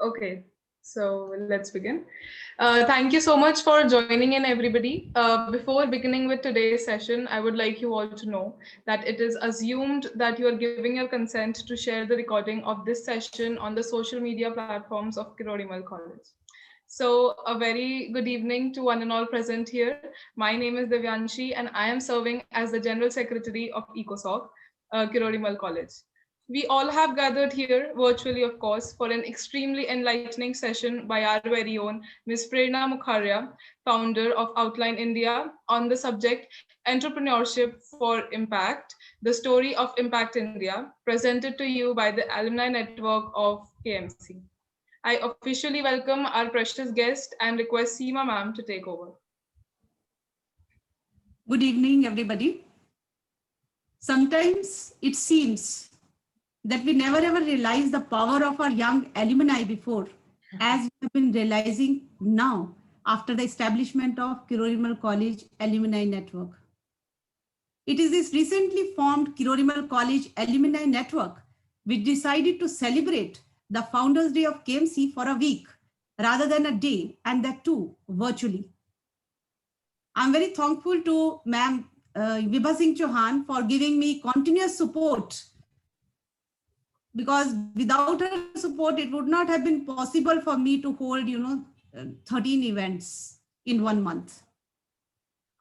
Okay, so let's begin. Thank you so much for joining in, everybody. Before beginning with today's session, I would like you all to know that it is assumed that you are giving your consent to share the recording of this session on the social media platforms of Kirodimal College. So, a very good evening to one and all present here. My name is Devyanshi, and I am serving as the General Secretary of ECOSOC, Kirodimal College. We all have gathered here virtually, of course, for an extremely enlightening session by our very own Ms. Prerna Mukharya, founder of Outline India, on the subject Entrepreneurship for Impact, the story of Impact India, presented to you by the Alumni Network of KMC. I officially welcome our precious guest and request Seema ma'am to take over. Good evening, everybody. Sometimes it seems that we never ever realized the power of our young alumni before, as we have been realizing now after the establishment of Kirorimal College Alumni Network. It is this recently formed Kirorimal College Alumni Network which decided to celebrate the Founders Day of KMC for a week rather than a day, and that too virtually. I'm very thankful to Ma'am Vibha Singh Chauhan for giving me continuous support, because without her support, it would not have been possible for me to hold, 13 events in 1 month.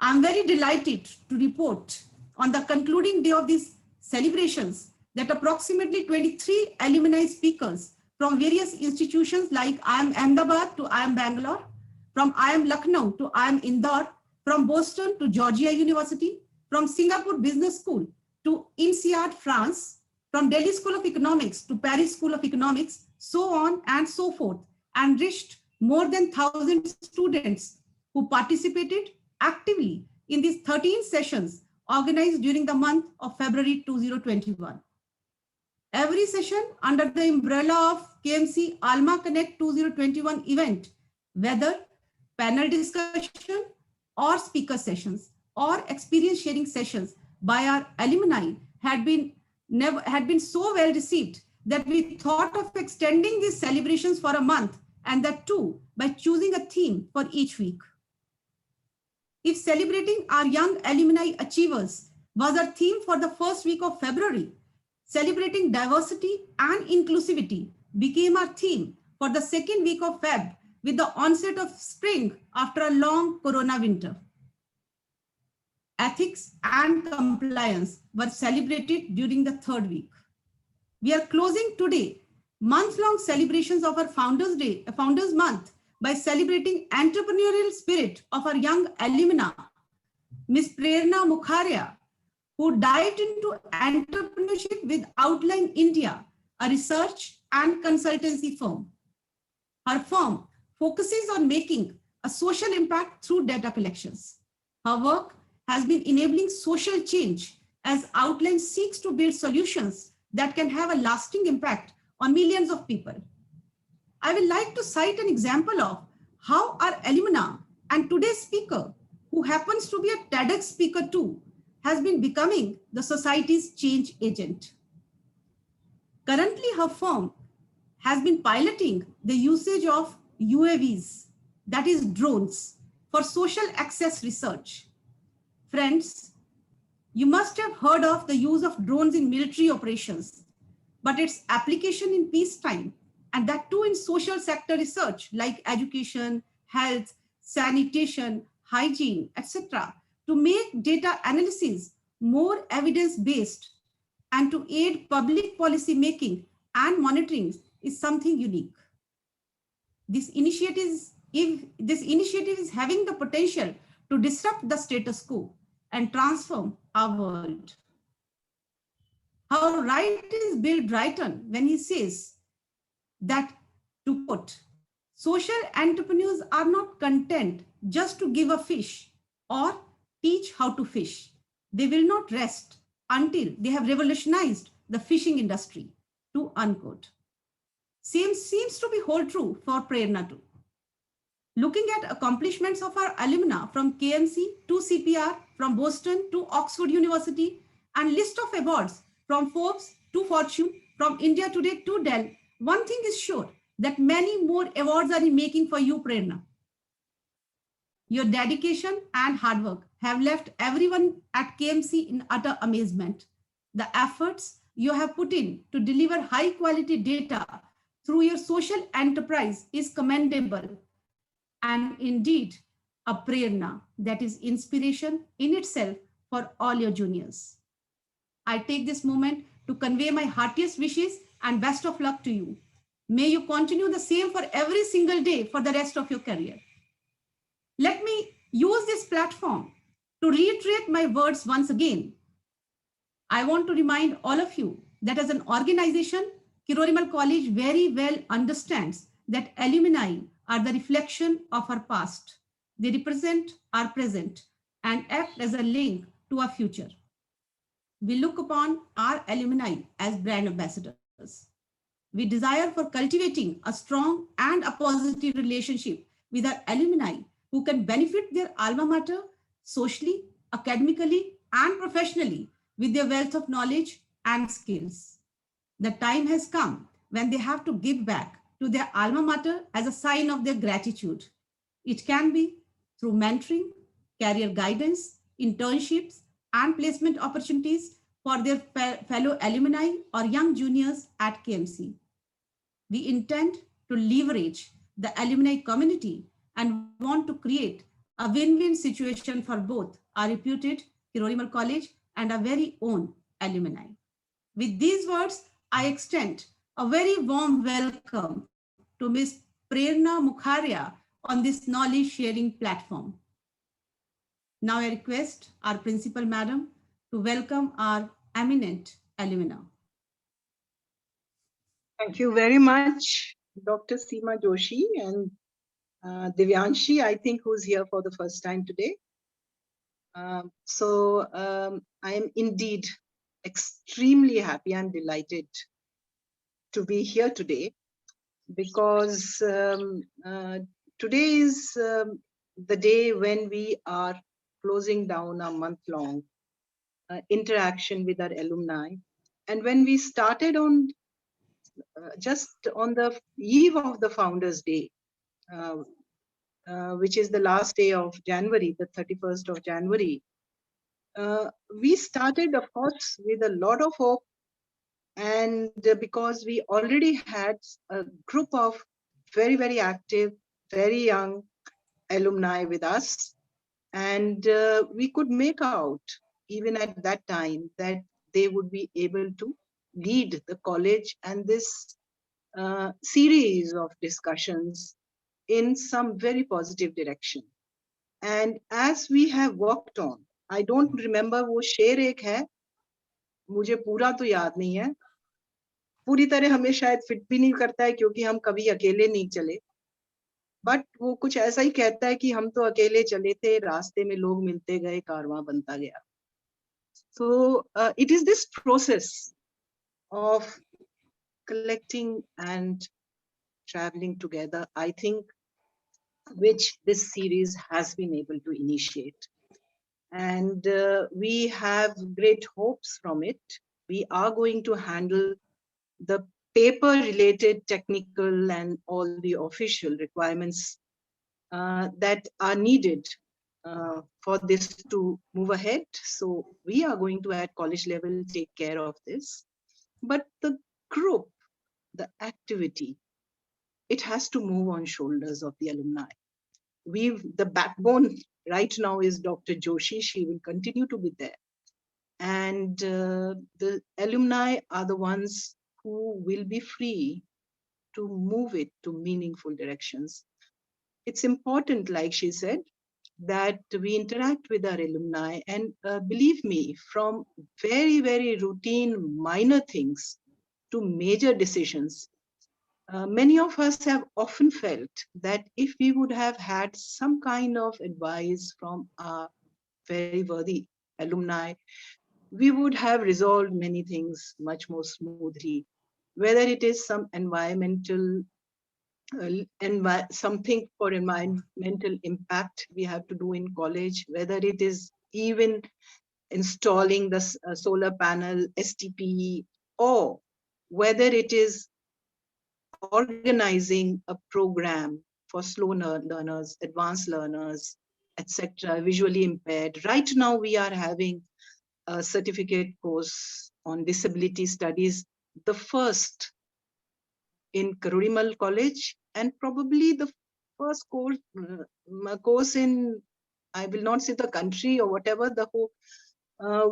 I'm very delighted to report on the concluding day of these celebrations that approximately 23 alumni speakers from various institutions like IIM Ahmedabad to IIM Bangalore, from IIM Lucknow to IIM Indore, from Boston to Georgia University, from Singapore Business School to INSEAD France, from Delhi School of Economics to Paris School of Economics, so on and so forth, and reached more than 1,000 students who participated actively in these 13 sessions organized during the month of February 2021. Every session under the umbrella of KMC Alma Connect 2021 event, whether panel discussion or speaker sessions or experience sharing sessions by our alumni had been so well received that we thought of extending these celebrations for a month, and that too by choosing a theme for each week. If celebrating our young alumni achievers was our theme for the first week of February, celebrating diversity and inclusivity became our theme for the second week of Feb, with the onset of spring after a long corona winter. Ethics and compliance were celebrated during the third week. We are closing today month-long celebrations of our Founders Day, Founders Month, by celebrating entrepreneurial spirit of our young alumna, Ms. Prerna Mukharya, who dived into entrepreneurship with Outline India, a research and consultancy firm. Her firm focuses on making a social impact through data collections. Her work has been enabling social change as Outline seeks to build solutions that can have a lasting impact on millions of people. I would like to cite an example of how our alumna and today's speaker, who happens to be a TEDx speaker too, has been becoming the society's change agent. Currently, her firm has been piloting the usage of UAVs, that is drones, for social access research. Friends, you must have heard of the use of drones in military operations, but its application in peacetime, and that too in social sector research like education, health, sanitation, hygiene, etc., to make data analysis more evidence-based and to aid public policy making and monitoring is something unique. This initiative is having the potential to disrupt the status quo and transform our world. How right is Bill Drayton when he says that, to quote, social entrepreneurs are not content just to give a fish or teach how to fish. They will not rest until they have revolutionized the fishing industry, to unquote. Same seems to be hold true for Prerna too. Looking at accomplishments of our alumna from KMC to CPR, from Boston to Oxford University, and list of awards from Forbes to Fortune, from India Today to Dell, one thing is sure, that many more awards are in making for you, Prerna. Your dedication and hard work have left everyone at KMC in utter amazement. The efforts you have put in to deliver high quality data through your social enterprise is commendable and indeed a prerna that is inspiration in itself for all your juniors. I take this moment to convey my heartiest wishes and best of luck to you. May you continue the same for every single day for the rest of your career. Let me use this platform to reiterate my words once again. I want to remind all of you that as an organization, Kirorimal College very well understands that alumni are the reflection of our past. They represent our present and act as a link to our future. We look upon our alumni as brand ambassadors. We desire for cultivating a strong and a positive relationship with our alumni who can benefit their alma mater socially, academically, and professionally with their wealth of knowledge and skills. The time has come when they have to give back to their alma mater as a sign of their gratitude. It can be through mentoring, career guidance, internships, and placement opportunities for their fellow alumni or young juniors at KMC. We intend to leverage the alumni community and want to create a win-win situation for both our reputed Kirorimal College and our very own alumni. With these words, I extend a very warm welcome to Ms. Prerna Mukharia on this knowledge sharing platform. Now I request our principal madam to welcome our eminent alumna. Thank you very much, Dr. Seema Joshi and Divyanshi, I think, who's here for the first time today. I am indeed extremely happy and delighted to be here today because today is the day when we are closing down our month-long interaction with our alumni. And when we started on just on the eve of the Founders' Day, which is the last day of January, the 31st of January, we started, of course, with a lot of hope. And because we already had a group of very, very active, very young alumni with us. And we could make out, even at that time, that they would be able to lead the college and this series of discussions in some very positive direction. And as we have worked on, I don't remember वो शेर एक है, मुझे पूरा तो याद नहीं है, पूरी तरह हमें शायद फिट भी नहीं करता है क्योंकि हम कभी अकेले नहीं चले, बट वो कुछ ऐसा ही कहता है कि हम तो अकेले चले थे, रास्ते में लोग मिलते गए, कारवां बनता गया. So it is this process of collecting and traveling together, I think, which this series has been able to initiate. And we have great hopes from it. We are going to handle the paper-related technical and all the official requirements that are needed for this to move ahead. So we are going to, at college level, take care of this. But the group, the activity, it has to move on shoulders of the alumni. The backbone right now is Dr. Joshi. She will continue to be there. And the alumni are the ones who will be free to move it to meaningful directions. It's important, like she said, that we interact with our alumni, and believe me, from very, very routine minor things to major decisions, many of us have often felt that if we would have had some kind of advice from our very worthy alumni, we would have resolved many things much more smoothly, whether it is some environmental something for environmental impact we have to do in college, whether it is even installing the solar panel, STP, or whether it is organizing a program for slow learners, advanced learners, etc., visually impaired. Right now, we are having a certificate course on disability studies, the first in Karurimal College, and probably the first course in, I will not say the country or whatever, the whole,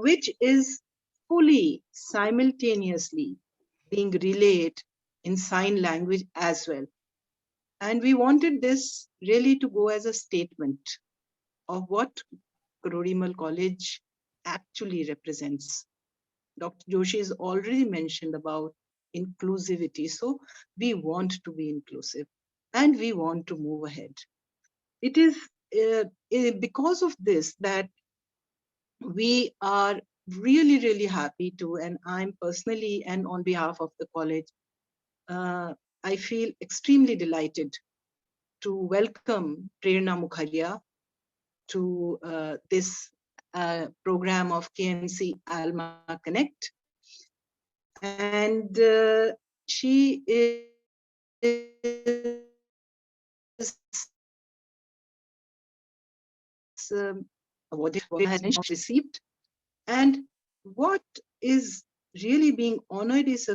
which is fully simultaneously being relayed in sign language as well. And we wanted this really to go as a statement of what Karurimal College actually represents. Dr. Joshi has already mentioned about inclusivity. So we want to be inclusive and we want to move ahead. It is because of this that we are really, really happy to, and I'm personally and on behalf of the college, I feel extremely delighted to welcome Prerna Mukharia to this program of KMC Alma Connect. And she is awarded, has received. And what is really being honored is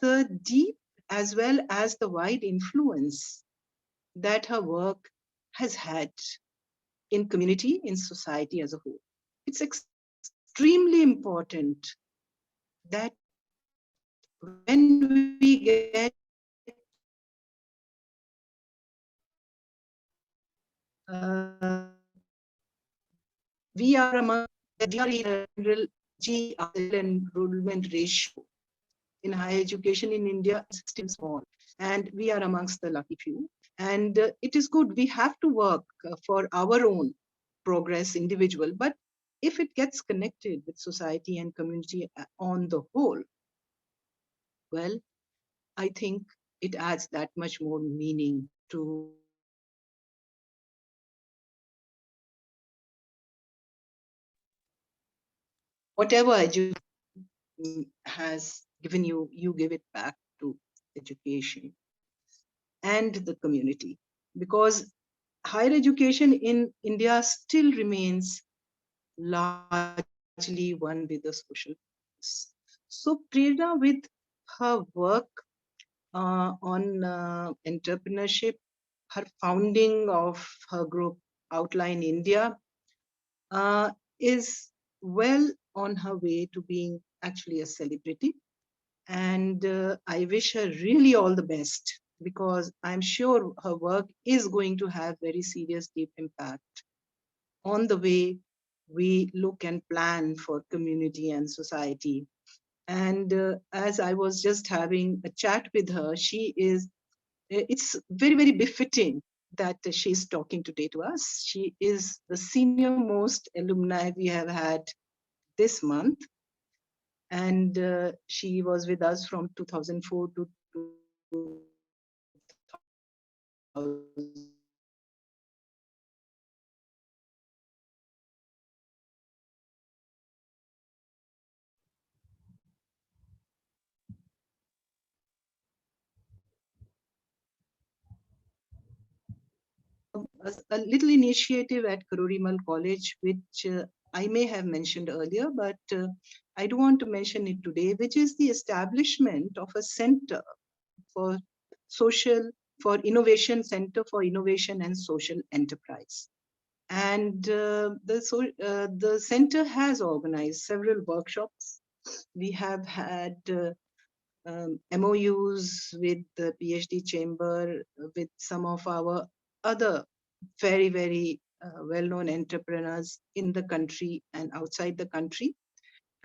the deep as well as the wide influence that her work has had in community, in society as a whole. It's extremely important that when we get we are among we are in general enrollment ratio in higher education in India is still small, and we are amongst the lucky few. And it is good. We have to work for our own progress, individual, but if it gets connected with society and community on the whole, well, I think it adds that much more meaning to whatever education has given you, you give it back to education and the community, because higher education in India still remains largely one with the social. So Prerna, with her work on entrepreneurship, her founding of her group Outline India, is well on her way to being actually a celebrity. And I wish her really all the best, because I'm sure her work is going to have very serious, deep impact on the way we look and plan for community and society. And as I was just having a chat with her, it's very, very befitting that she's talking today to us. She is the senior most alumni we have had this month. And she was with us from 2004 to 2000. A little initiative at Karurimal College, which I may have mentioned earlier, but I do want to mention it today, which is the establishment of a center for innovation, Center for Innovation and Social Enterprise. And the center has organized several workshops. We have had MOUs with the PhD chamber, with some of our other very, very well-known entrepreneurs in the country and outside the country.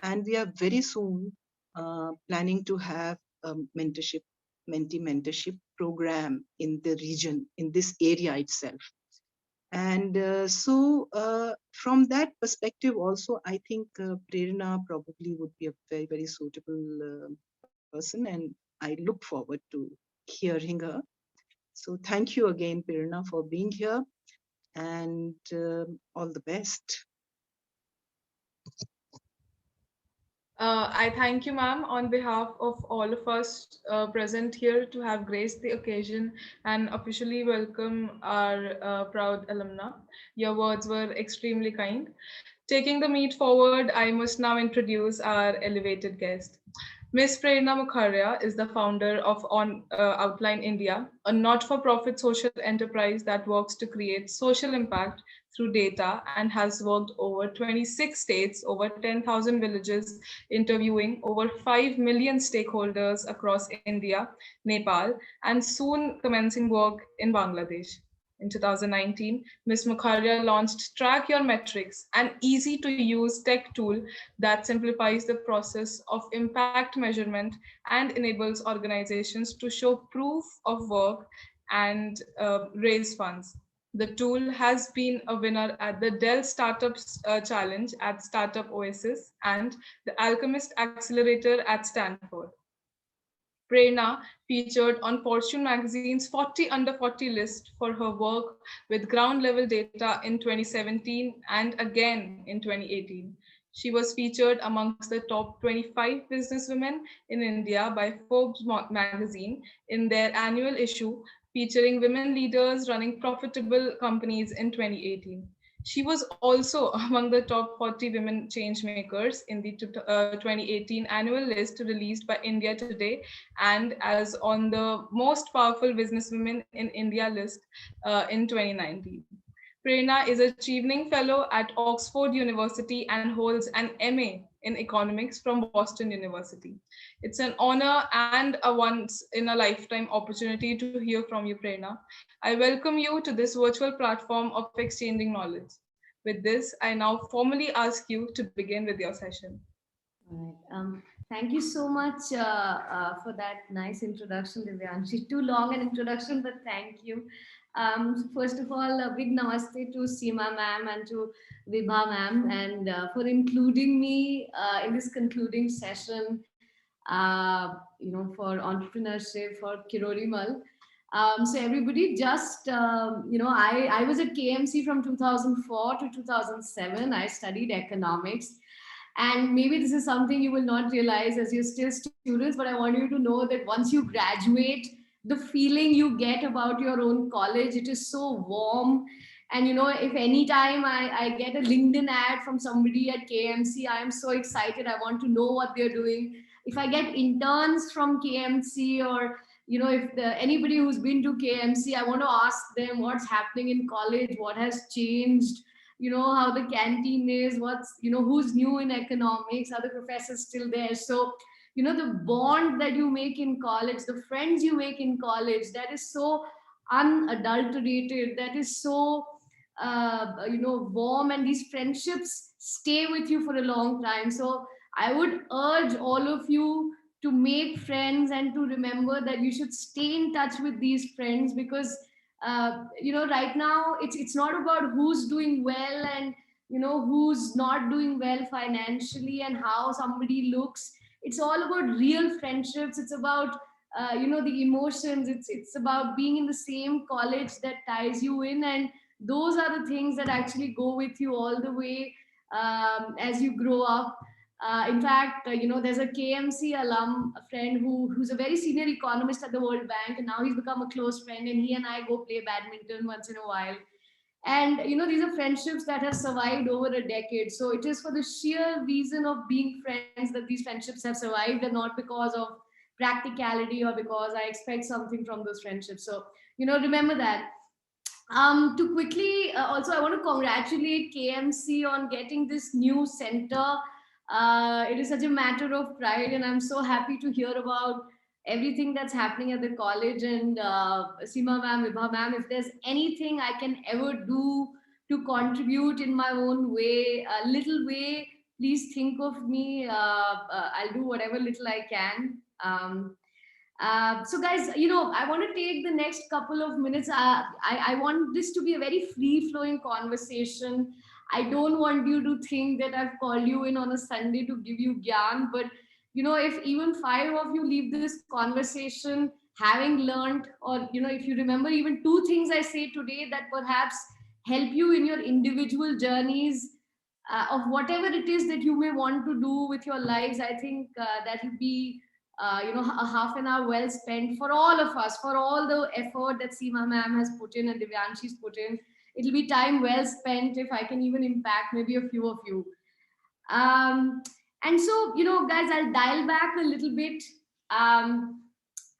And we are very soon planning to have a mentee mentorship program in the region, in this area itself. And so from that perspective also, I think Prerna probably would be a very, very suitable person, and I look forward to hearing her. So thank you again, Prerna, for being here, and all the best. I thank you, ma'am, on behalf of all of us present here to have graced the occasion and officially welcome our proud alumna. Your words were extremely kind. Taking the meet forward, I must now introduce our elevated guest. Ms. Prerna Mukherjee is the founder of Outline India, a not-for-profit social enterprise that works to create social impact through data and has worked over 26 states, over 10,000 villages, interviewing over 5 million stakeholders across India, Nepal, and soon commencing work in Bangladesh. In 2019, Ms. Mukherjee launched Track Your Metrics, an easy to use tech tool that simplifies the process of impact measurement and enables organizations to show proof of work and raise funds. The tool has been a winner at the Dell Startups Challenge at Startup Oasis and the Alchemist Accelerator at Stanford. Prerna featured on Fortune magazine's 40 under 40 list for her work with ground level data in 2017 and again in 2018. She was featured amongst the top 25 businesswomen in India by Forbes magazine in their annual issue featuring women leaders running profitable companies in 2018. She was also among the top 40 women changemakers in the 2018 annual list released by India Today and as on the most powerful businesswomen in India list in 2019. Prerna is a Chevening Fellow at Oxford University and holds an MA in economics from Boston University. It's an honor and a once in a lifetime opportunity to hear from you, Prerna. I welcome you to this virtual platform of exchanging knowledge. With this, I now formally ask you to begin with your session. All right. Thank you so much for that nice introduction, Divyanshi. Too long an introduction, but thank you. First of all, a big namaste to Seema ma'am and to Vibha ma'am, and for including me in this concluding session, for entrepreneurship for Kirorimal. So everybody just, I was at KMC from 2004 to 2007. I studied economics. And maybe this is something you will not realize as you're still students, but I want you to know that once you graduate, the feeling you get about your own college, it is so warm. And if any time I get a LinkedIn ad from somebody at KMC, I am so excited. I want to know what they're doing. If I get interns from KMC, or if anybody who's been to KMC, I want to ask them what's happening in college, what has changed, how the canteen is, what's who's new in economics, are the professors still there? So the bond that you make in college, the friends you make in college, that is so unadulterated, that is so warm, and these friendships stay with you for a long time. So I would urge all of you to make friends and to remember that you should stay in touch with these friends, because right now it's not about who's doing well and who's not doing well financially and how somebody looks. It's all about real friendships. It's about the emotions. It's about being in the same college that ties you in, and those are the things that actually go with you all the way as you grow up. In fact, there's a KMC alum, a friend who's a very senior economist at the World Bank, and now he's become a close friend, and he and I go play badminton once in a while. And these are friendships that have survived over a decade. So it is for the sheer reason of being friends that these friendships have survived, and not because of practicality or because I expect something from those friendships. So remember that. To quickly, also, I want to congratulate KMC on getting this new center. It is such a matter of pride, and I'm so happy to hear about everything that's happening at the college. And Seema ma'am, Vibha ma'am, if there's anything I can ever do to contribute in my own way, a little way, please think of me. I'll do whatever little I can. So guys, I want to take the next couple of minutes. I want this to be a very free flowing conversation. I don't want you to think that I've called you in on a Sunday to give you gyan, but if even 5 of you leave this conversation having learned, or if you remember even 2 things I say today that perhaps help you in your individual journeys, of whatever it is that you may want to do with your lives. I think that will be a half an hour well spent for all of us, for all the effort that Seema ma'am has put in and Divyanshi's put in. It'll be time well spent if I can even impact maybe a few of you. um, and so, guys, I'll dial back a little bit, and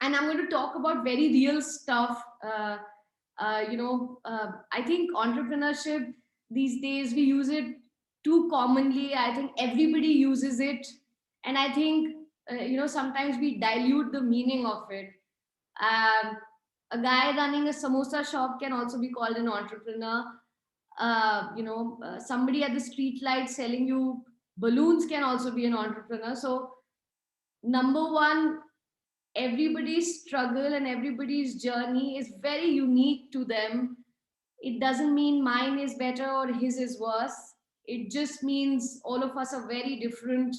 I'm going to talk about very real stuff. I think entrepreneurship these days, we use it too commonly. I think everybody uses it, and I think sometimes we dilute the meaning of it. um, a guy running a samosa shop can also be called an entrepreneur. Somebody at the street light selling you balloons can also be an entrepreneur. So number one, everybody's struggle and everybody's journey is very unique to them. It doesn't mean mine is better or his is worse. It just means all of us are very different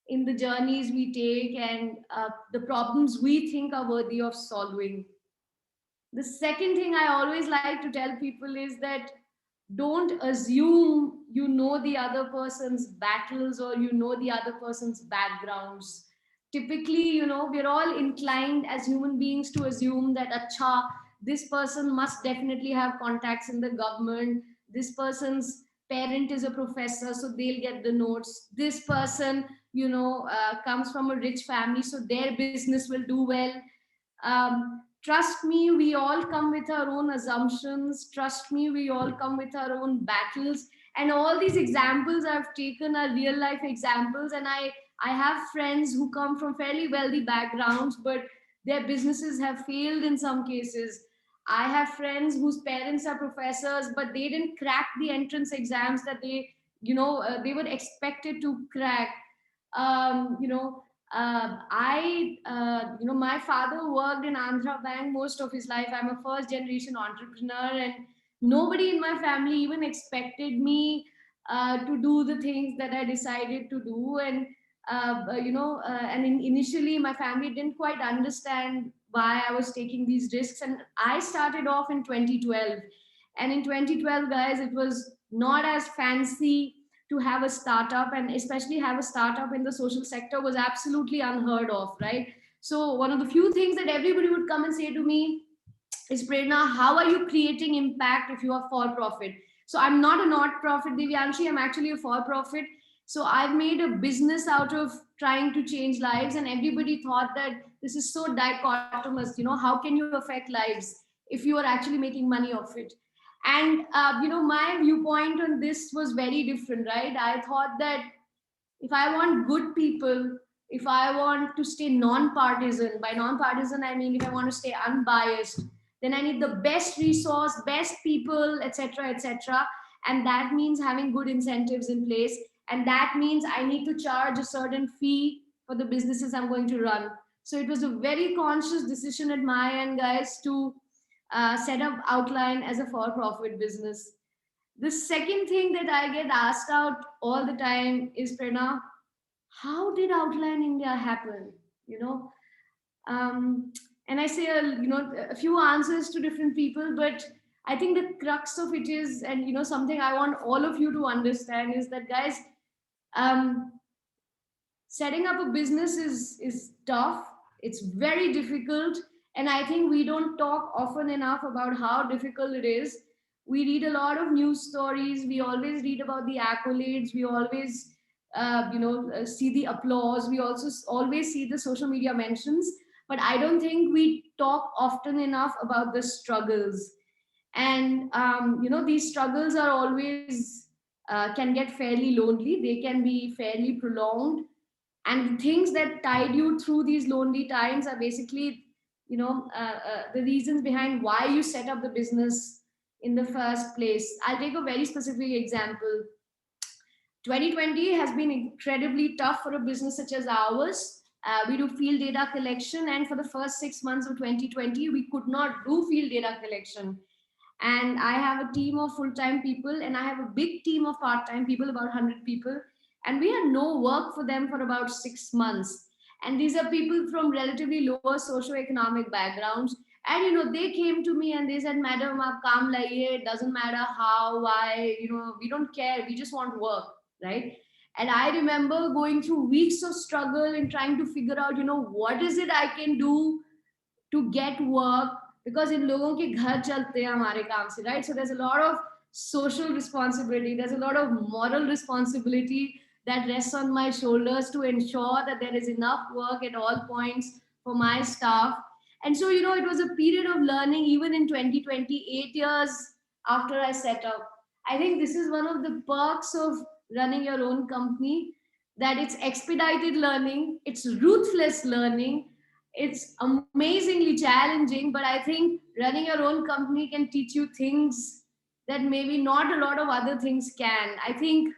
in the journeys we take, and the problems we think are worthy of solving. The second thing I always like to tell people is that don't assume you know the other person's battles or you know the other person's backgrounds. Typically, we're all inclined as human beings to assume that acha, this person must definitely have contacts in the government, this person's parent is a professor so they'll get the notes, this person comes from a rich family so their business will do well. Trust me, we all come with our own assumptions. Trust me, we all come with our own battles. And all these examples I've taken are real life examples. And I have friends who come from fairly wealthy backgrounds, but their businesses have failed in some cases. I have friends whose parents are professors, but they didn't crack the entrance exams that they were expected to crack. Um, you know, my father worked in Andhra Bank most of his life. I'm a first generation entrepreneur, and nobody in my family even expected me to do the things that I decided to do. And initially my family didn't quite understand why I was taking these risks. And I started off in 2012, and in 2012, guys, it was not as fancy to have a startup, and especially have a startup in the social sector was absolutely unheard of, right? So one of the few things that everybody would come and say to me is, Prerna, how are you creating impact if you are for profit? So I'm not a not profit, Divyanshi, I'm actually a for profit. So I've made a business out of trying to change lives, and everybody thought that this is so dichotomous. How can you affect lives if you are actually making money off it? And my viewpoint on this was very different, right? I thought that if I want good people, if I want to stay non-partisan, by non-partisan I mean if I want to stay unbiased, then I need the best resource, best people, etc., etc. And that means having good incentives in place. And that means I need to charge a certain fee for the businesses I'm going to run. So it was a very conscious decision at my end, guys, to set up Outline as a for-profit business. The second thing that I get asked out all the time is, Prerna, how did Outline India happen? You know, and I say a few answers to different people, but I think the crux of it is, and something I want all of you to understand is that, guys, um, setting up a business is tough. It's very difficult, and I think we don't talk often enough about how difficult it is. We read a lot of news stories. We always read about the accolades. We always see the applause. We also always see the social media mentions, but I don't think we talk often enough about the struggles. And these struggles are always can get fairly lonely. They can be fairly prolonged, and the things that tide you through these lonely times are basically the reasons behind why you set up the business in the first place. I'll take a very specific example. 2020 has been incredibly tough for a business such as ours. We do field data collection, and for the first 6 months of 2020 we could not do field data collection. And I have a team of full-time people, and I have a big team of part-time people, about 100 people, and we had no work for them for about 6 months. And these are people from relatively lower socioeconomic backgrounds, And, they came to me and they said, Madam, aap kaam laiye, it doesn't matter how, why, we don't care. We just want work, right? And I remember going through weeks of struggle and trying to figure out, what is it I can do to get work, because in लोगों के घर चलते हैं हमारे काम से, right? So there's a lot of social responsibility, there's a lot of moral responsibility that rests on my shoulders to ensure that there is enough work at all points for my staff. And so, it was a period of learning. Even in 2020, 8 years after I set up, I think this is one of the perks of running your own company, that it's expedited learning, it's ruthless learning, it's amazingly challenging, but I think running your own company can teach you things that maybe not a lot of other things can. I think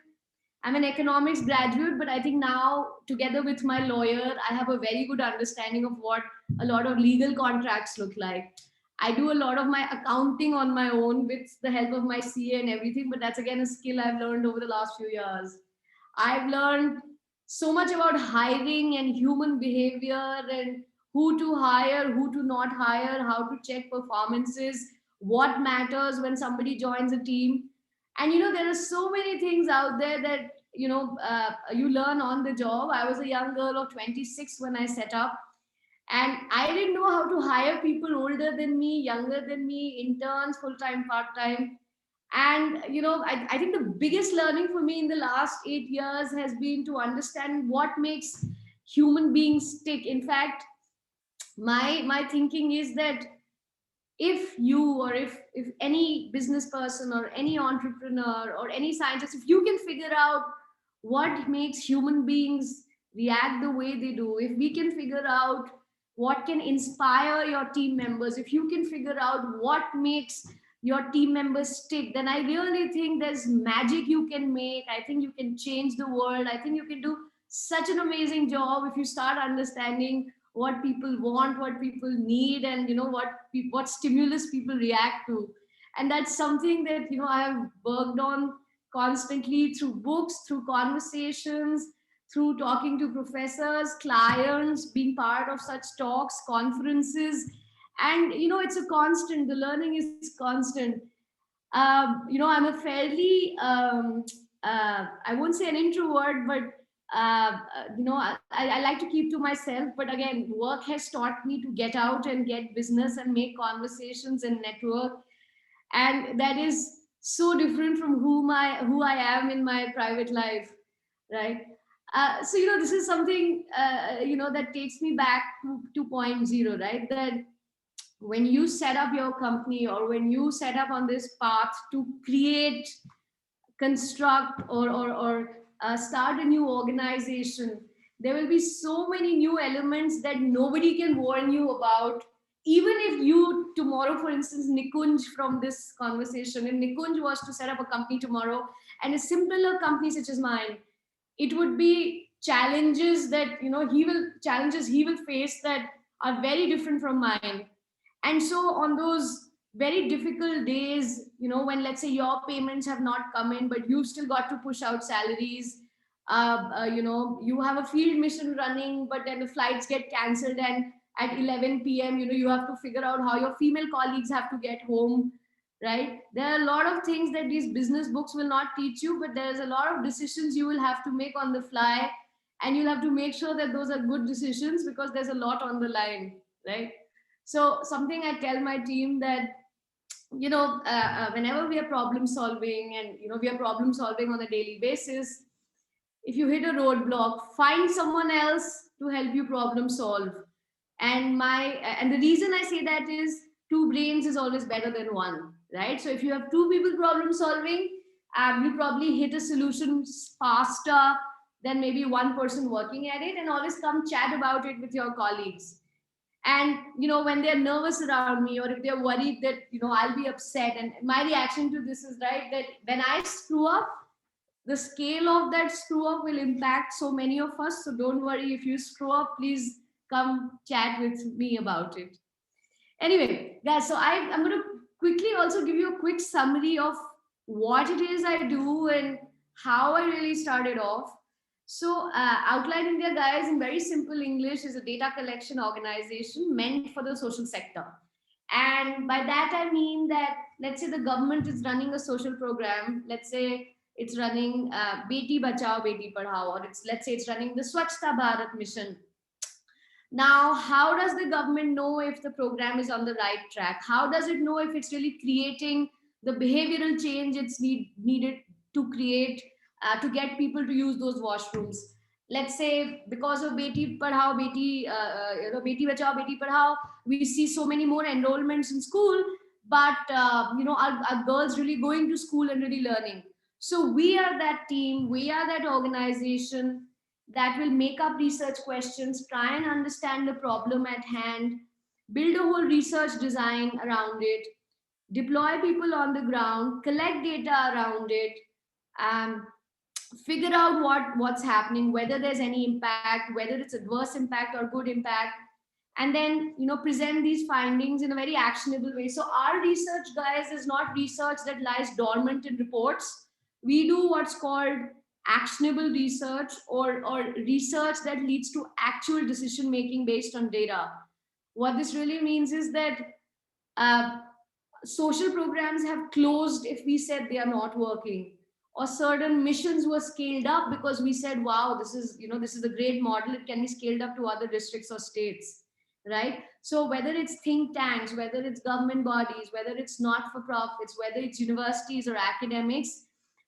I'm an economics graduate, but I think now, together with my lawyer, I have a very good understanding of what a lot of legal contracts look like. I do a lot of my accounting on my own with the help of my CA and everything, but that's again a skill I've learned over the last few years. I've learned so much about hiring and human behavior and who to hire, who to not hire, how to check performances, what matters when somebody joins a team. And there are so many things out there that you learn on the job. I was a young girl of 26 when I set up, and I didn't know how to hire people older than me, younger than me, interns, full-time, part-time. And I think the biggest learning for me in the last 8 years has been to understand what makes human beings tick. In fact, my thinking is that if you, or if any business person or any entrepreneur or any scientist, if you can figure out what makes human beings react the way they do, if we can figure out what can inspire your team members, if you can figure out what makes your team members stick, then I really think there's magic you can make. I think you can change the world. I think you can do such an amazing job if you start understanding what people want, what people need, and what stimulus people react to. And that's something that I have worked on constantly through books, through conversations, through talking to professors, clients, being part of such talks, conferences. And it's a constant, the learning is constant. I'm a fairly I won't say an introvert, but I like to keep to myself. But again, work has taught me to get out and get business and make conversations and network, and that is so different from who I am in my private life, right? So this is something that takes me back to point zero, right? That when you set up your company, or when you set up on this path to create, construct, or start a new organization, there will be so many new elements that nobody can warn you about. Even if you tomorrow, for instance, Nikunj from this conversation, if Nikunj was to set up a company tomorrow, and a simpler company such as mine, it would be challenges that he will face that are very different from mine. And so on those very difficult days, when, let's say, your payments have not come in, but you've still got to push out salaries, you have a field mission running, but then the flights get cancelled, and at 11 p.m. you have to figure out how your female colleagues have to get home, right? There are a lot of things that these business books will not teach you, but there's a lot of decisions you will have to make on the fly, and you'll have to make sure that those are good decisions, because there's a lot on the line, right? So something I tell my team that, whenever we are problem solving, and we are problem solving on a daily basis, if you hit a roadblock, find someone else to help you problem solve. And the reason I say that is, two brains is always better than one, right? So if you have two people problem solving, you probably hit a solution faster than maybe one person working at it. And always come chat about it with your colleagues. And when they're nervous around me, or if they're worried that I'll be upset, and my reaction to this is, right, that when I screw up, the scale of that screw up will impact so many of us. So don't worry, if you screw up, please come chat with me about it. Anyway, guys, so I'm going to quickly also give you a quick summary of what it is I do and how I really started off. So Outline India, guys, in very simple English, is a data collection organization meant for the social sector. And by that I mean that, let's say the government is running a social program. Let's say it's running Beti Bachao Beti Padhao, or let's say it's running the Swachhta Bharat mission. Now, how does the government know if the program is on the right track? How does it know if it's really creating the behavioral change it's needed to create, to get people to use those washrooms? Let's say because of Beti Padhao, Beti Bachao, Beti Padhao, we see so many more enrollments in school, but our girls really going to school and really learning. So we are that team, we are that organization that will make up research questions, try and understand the problem at hand, build a whole research design around it, deploy people on the ground, collect data around it, um, figure out what's happening, whether there's any impact, whether it's adverse impact or good impact, and then present these findings in a very actionable way. So our research, guys, is not research that lies dormant in reports. We do what's called actionable research, or research that leads to actual decision making based on data. What this really means is that uh, social programs have closed if we said they are not working, or certain missions were scaled up because we said, wow, this is a great model, it can be scaled up to other districts or states, right? So whether it's think tanks, whether it's government bodies, whether it's not for profits, whether it's universities or academics,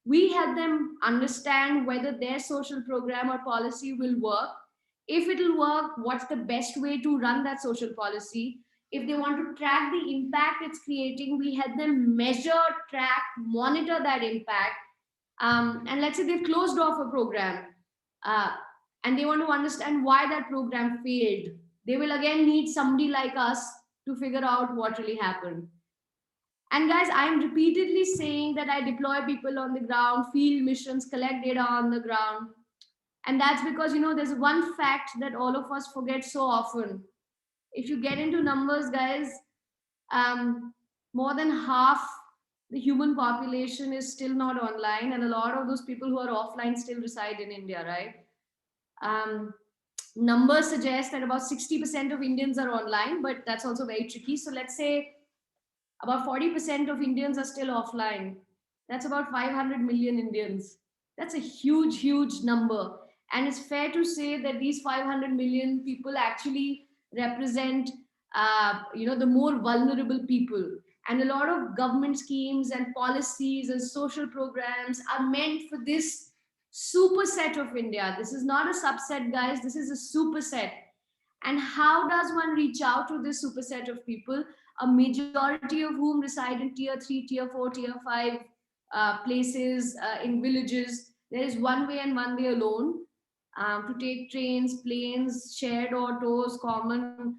we help them understand whether their social program or policy will work. If it will work, what's the best way to run that social policy? If they want to track the impact it's creating, we help them measure, track, monitor that impact. And let's say they've closed off a program, uh, and they want to understand why that program failed. They will again need somebody like us to figure out what really happened. And guys, I'm repeatedly saying that I deploy people on the ground, field missions, collect data on the ground. And that's because, there's one fact that all of us forget so often. If you get into numbers, guys, more than half the human population is still not online, and a lot of those people who are offline still reside in India, right? Numbers suggest that about 60% of Indians are online, but that's also very tricky. So let's say about 40% of Indians are still offline. That's about 500 million Indians. That's a huge, huge number. And it's fair to say that these 500 million people actually represent, the more vulnerable people. And a lot of government schemes and policies and social programs are meant for this superset of India. This is not a subset, guys. This is a superset. And how does one reach out to this superset of people, a majority of whom reside in tier 3, tier 4, tier 5 places, in villages? There is one way and one way alone, to take trains, planes, shared autos, common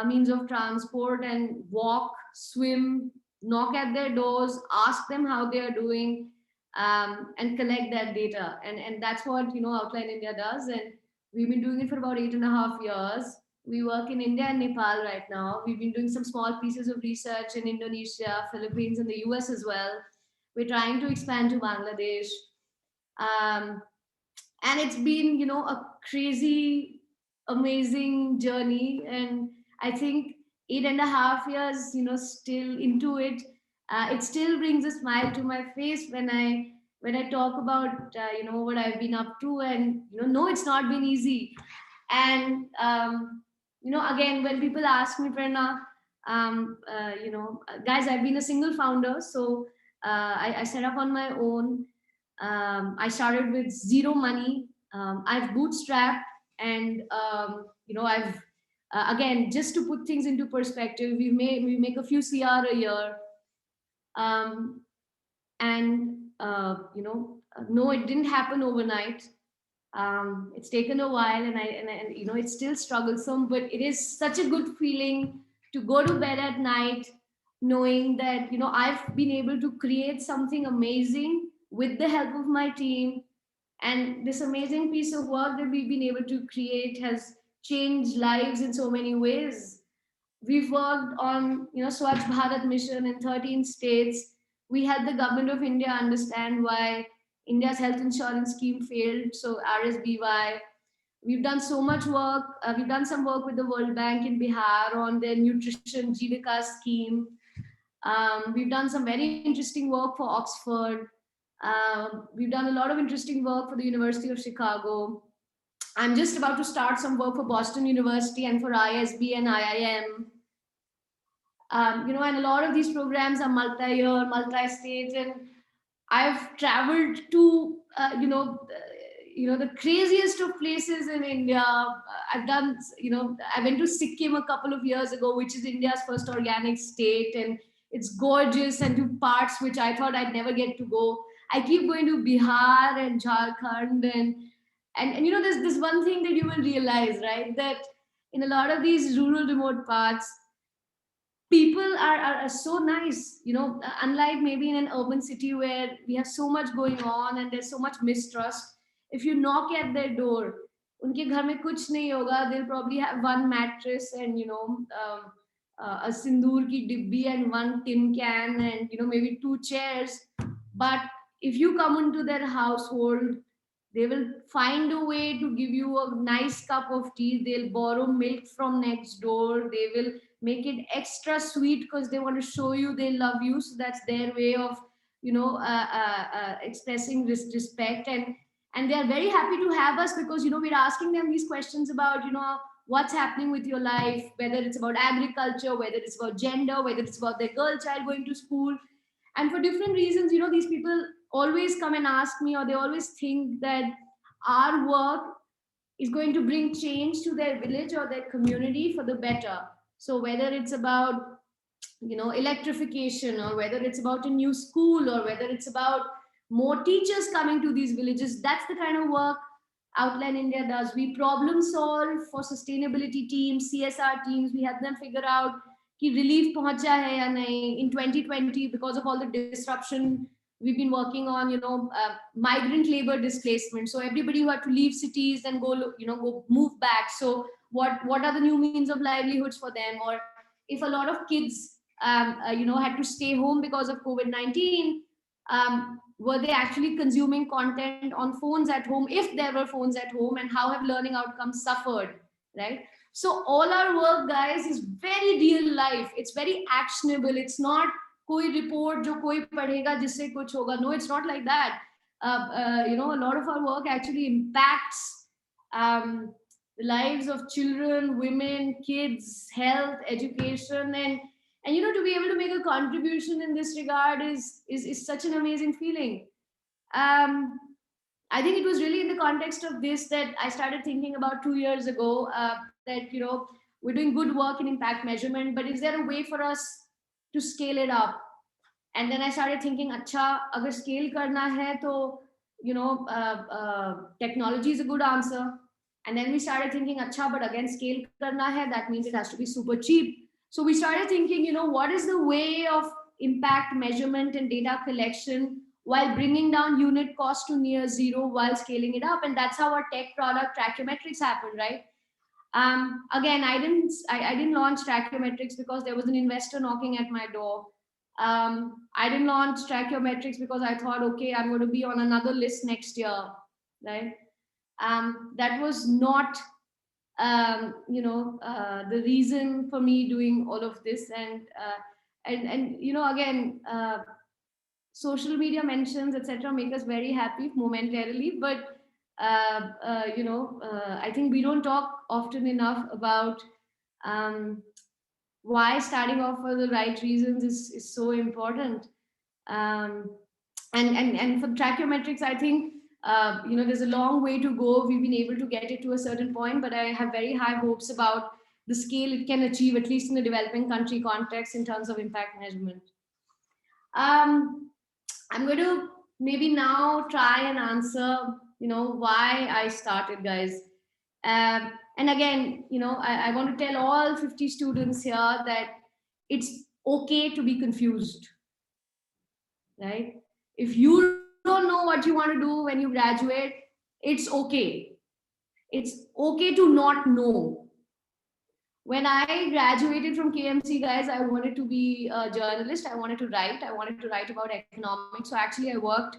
means of transport, and walk, swim, knock at their doors, ask them how they are doing, and collect that data. And that's what Outline India does. And we've been doing it for about 8.5 years. We work in India and Nepal right now. We've been doing some small pieces of research in Indonesia, Philippines, and the US as well. We're trying to expand to Bangladesh. And it's been, a crazy, amazing journey. And I think 8.5 years, still into it, it still brings a smile to my face when I talk about, what I've been up to. And, no, it's not been easy. And, again, when people ask me, Prerna, guys, I've been a single founder. So I set up on my own. I started with zero money. I've bootstrapped, and I've again, just to put things into perspective, we make a few CR a year, and no, it didn't happen overnight. It's taken a while, and it's still strugglesome, but it is such a good feeling to go to bed at night knowing that I've been able to create something amazing with the help of my team. And this amazing piece of work that we've been able to create has changed lives in so many ways. We've worked on Swachh Bharat mission in 13 states. We helped the government of India understand why India's health insurance scheme failed, so RSBY. We've done so much work. We've done some work with the World Bank in Bihar on their nutrition Jivika scheme. We've done some very interesting work for Oxford. We've done a lot of interesting work for the University of Chicago. I'm just about to start some work for Boston University and for ISB and IIM. And a lot of these programs are multi-year, multi-state, and I've traveled to, the craziest of places in India. I've done, I went to Sikkim a couple of years ago, which is India's first organic state, and it's gorgeous, and to parts which I thought I'd never get to go. I keep going to Bihar and Jharkhand, and there's this one thing that you will realize, right? That in a lot of these rural, remote parts, people are so nice, unlike maybe in an urban city where we have so much going on and there's so much mistrust. If you knock at their door, unke ghar mein kuch nahi hoga, they'll probably have one mattress and a sindoor ki dibbi and one tin can and maybe two chairs. But if you come into their household, they will find a way to give you a nice cup of tea. They'll borrow milk from next door. They will make it extra sweet because they want to show you they love you. So that's their way of expressing respect, and they are very happy to have us because we're asking them these questions about what's happening with your life, whether it's about agriculture, whether it's about gender, whether it's about their girl child going to school. And for different reasons, these people always come and ask me, or they always think that our work is going to bring change to their village or their community for the better. So whether it's about electrification, or whether it's about a new school, or whether it's about more teachers coming to these villages, that's the kind of work Outline India does. We problem solve for sustainability teams, CSR teams. We help them figure out कि relief पहुंचा है या नहीं. In 2020, because of all the disruption, we've been working on migrant labor displacement. So everybody who had to leave cities and go move back. So what are the new means of livelihoods for them? Or if a lot of kids had to stay home because of COVID-19, were they actually consuming content on phones at home, if there were phones at home, and how have learning outcomes suffered, right? So all our work, guys, is very real life. It's very actionable. It's not koi report jo koi padhega jisse kuch hoga. No, it's not like that. A lot of our work actually impacts the lives of children, women, kids, health, education, and to be able to make a contribution in this regard is such an amazing feeling. I think it was really in the context of this that I started thinking about 2 years ago that we're doing good work in impact measurement, but is there a way for us to scale it up? And then I started thinking, acha, agar scale karna hai, to technology is a good answer. And then we started thinking, acha, but again, scale karna hai, that means it has to be super cheap. So we started thinking, what is the way of impact measurement and data collection while bringing down unit cost to near zero while scaling it up? And that's how our tech product Trachiometrics happened, right? Again, I didn't launch Trachiometrics because there was an investor knocking at my door. I didn't launch Trachiometrics because I thought, okay, I'm going to be on another list next year, right? That was not the reason for me doing all of this. And again, social media mentions, etc., make us very happy momentarily, but I think we don't talk often enough about why starting off for the right reasons is so important. And for Trachiometrics, I think there's a long way to go. We've been able to get it to a certain point, but I have very high hopes about the scale it can achieve, at least in the developing country context, in terms of impact measurement. I'm going to maybe now try and answer, why I started, guys. And again, I want to tell all 50 students here that it's okay to be confused, right? If you don't know what you want to do when you graduate, it's okay. It's okay to not know. When I graduated from KMC, guys, I wanted to be a journalist. I wanted to write about economics. So actually I worked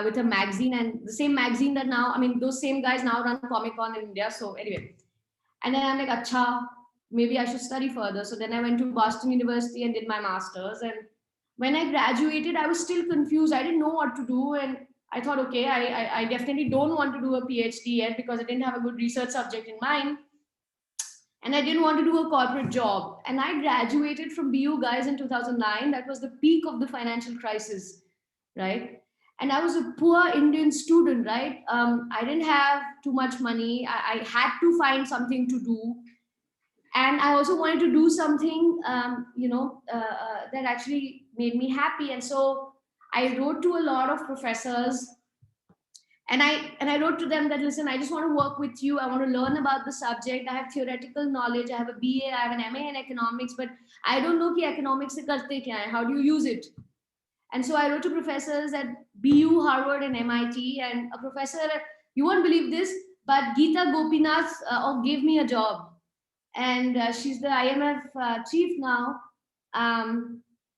with a magazine, and the same magazine that now, I mean, those same guys now run Comic Con in India. So anyway, and then I'm like, acha, maybe I should study further. So then I went to Boston University and did my master's. And when I graduated, I was still confused. I didn't know what to do. And I thought, okay, I definitely don't want to do a PhD yet because I didn't have a good research subject in mind. And I didn't want to do a corporate job. And I graduated from BU, guys, in 2009. That was the peak of the financial crisis, right? And I was a poor Indian student, right? I didn't have too much money. I had to find something to do. And I also wanted to do something, that actually made me happy. And so I wrote to a lot of professors, and I wrote to them that, listen, I just want to work with you. I want to learn about the subject. I have theoretical knowledge. I have a BA, I have an MA in economics, but I don't know ki economics se karte kya hai. How do you use it? And so I wrote to professors at BU, Harvard, and MIT. And a professor, you won't believe this, but Geeta Gopinath gave me a job. And she's the IMF chief now.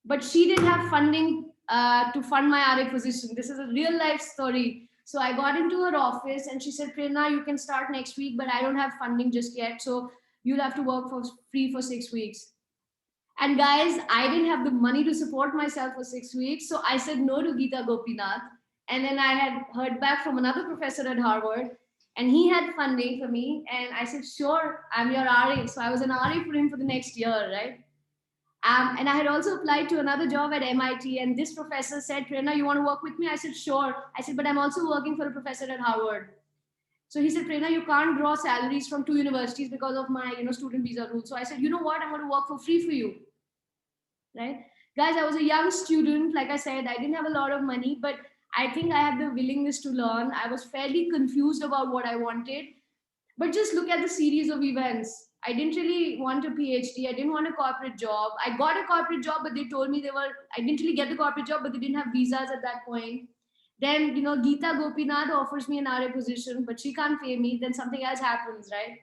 But she didn't have funding to fund my RA position. This is a real life story. So I got into her office and she said, Prerna, you can start next week, but I don't have funding just yet. So you'll have to work for free for 6 weeks. And guys, I didn't have the money to support myself for 6 weeks. So I said no to Geeta Gopinath. And then I had heard back from another professor at Harvard, and he had funding for me. And I said, sure, I'm your RA. So I was an RA for him for the next year, right? And I had also applied to another job at MIT. And this professor said, Prerna, you want to work with me? I said, sure. I said, but I'm also working for a professor at Harvard. So he said, Prerna, you can't draw salaries from 2 universities because of my student visa rules. So I said, you know what? I'm going to work for free for you. Right? Guys, I was a young student. Like I said, I didn't have a lot of money, but I think I had the willingness to learn. I was fairly confused about what I wanted. But just look at the series of events. I didn't really want a PhD. I didn't want a corporate job. I got a corporate job, but they told me I didn't really get the corporate job, but they didn't have visas at that point. Then, Geeta Gopinath offers me an RA position, but she can't pay me. Then something else happens, right?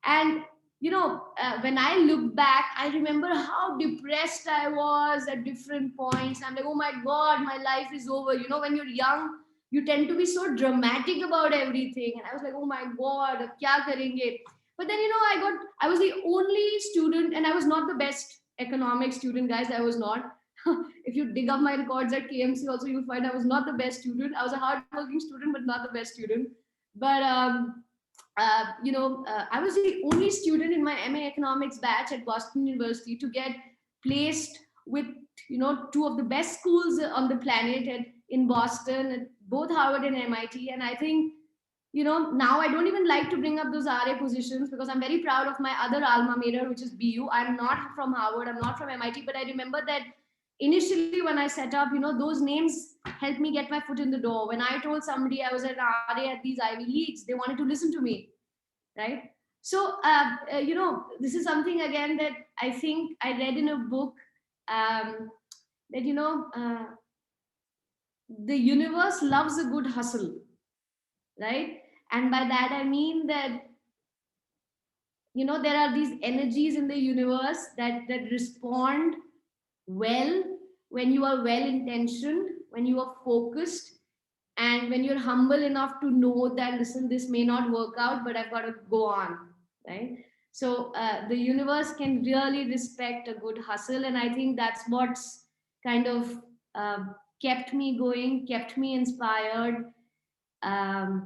And, when I look back, I remember how depressed I was at different points. I'm like, oh my God, my life is over. When you're young, you tend to be so dramatic about everything. And I was like, oh my God, ab kya karenge? But then, I was the only student, and I was not the best economic student, guys. I was not. If you dig up my records at KMC also, you'll find I was not the best student. I was a hardworking student, but not the best student. But, I was the only student in my MA economics batch at Boston University to get placed with, 2 of the best schools on the planet in Boston, at both Harvard and MIT. And I think, now I don't even like to bring up those RA positions because I'm very proud of my other alma mater, which is BU. I'm not from Harvard, I'm not from MIT, but I remember that initially when I set up, those names helped me get my foot in the door. When I told somebody I was an RA at these Ivy Leagues, they wanted to listen to me, right? So, this is something again that I think I read in a book that, the universe loves a good hustle, right? And by that, I mean that, there are these energies in the universe that respond well when you are well intentioned, when you are focused, and when you're humble enough to know that, listen, this may not work out, but I've got to go on, right? So the universe can really respect a good hustle. And I think that's what's kind of kept me going, kept me inspired. I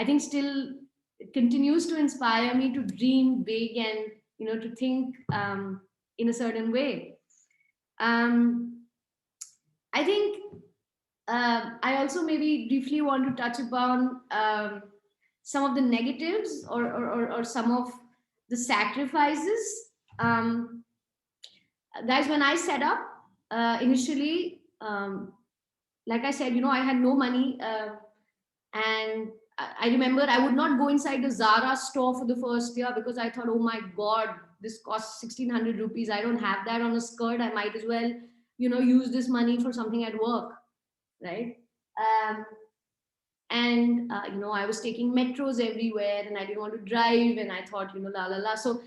think still it continues to inspire me to dream big and, to think in a certain way. I think I also maybe briefly want to touch upon some of the negatives or some of the sacrifices. Guys, when I set up initially, like I said, I had no money, and I remember I would not go inside the Zara store for the first year because I thought, oh my God, this costs 1,600 rupees. I don't have that on a skirt. I might as well, use this money for something at work, right? I was taking metros everywhere and I didn't want to drive, and I thought, la la la. So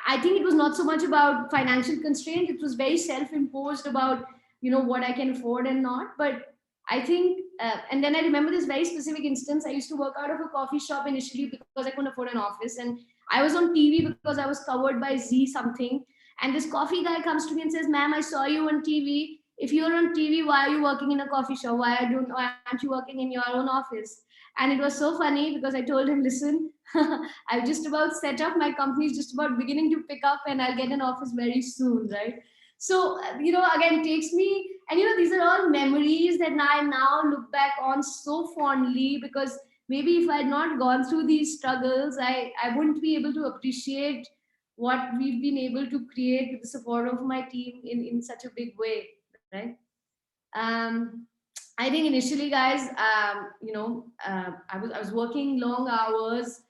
I think it was not so much about financial constraint. It was very self-imposed about what I can afford and not. But I think, and then I remember this very specific instance. I used to work out of a coffee shop initially because I couldn't afford an office, and I was on TV because I was covered by Z something. And this coffee guy comes to me and says, "Ma'am, I saw you on TV. If you're on TV, why are you working in a coffee shop? Why aren't you working in your own office?" And it was so funny because I told him, "Listen, I've just about set up. My company is just about beginning to pick up, and I'll get an office very soon, right?" So, again, takes me, and these are all memories that I now look back on so fondly, because maybe if I had not gone through these struggles, I wouldn't be able to appreciate what we've been able to create with the support of my team in such a big way, right? Um, I think initially, guys, I was working long hours.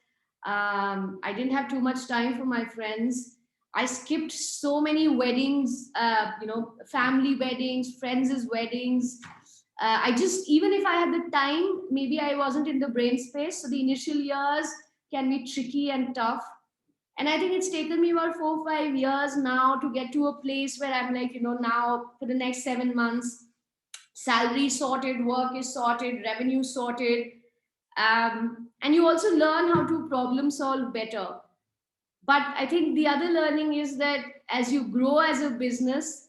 I didn't have too much time for my friends. I skipped so many weddings, family weddings, friends' weddings. I just, even if I had the time, maybe I wasn't in the brain space. So the initial years can be tricky and tough. And I think it's taken me about 4 or 5 years now to get to a place where I'm like, now for the next 7 months, salary sorted, work is sorted, revenue sorted. And you also learn how to problem solve better. But I think the other learning is that as you grow as a business,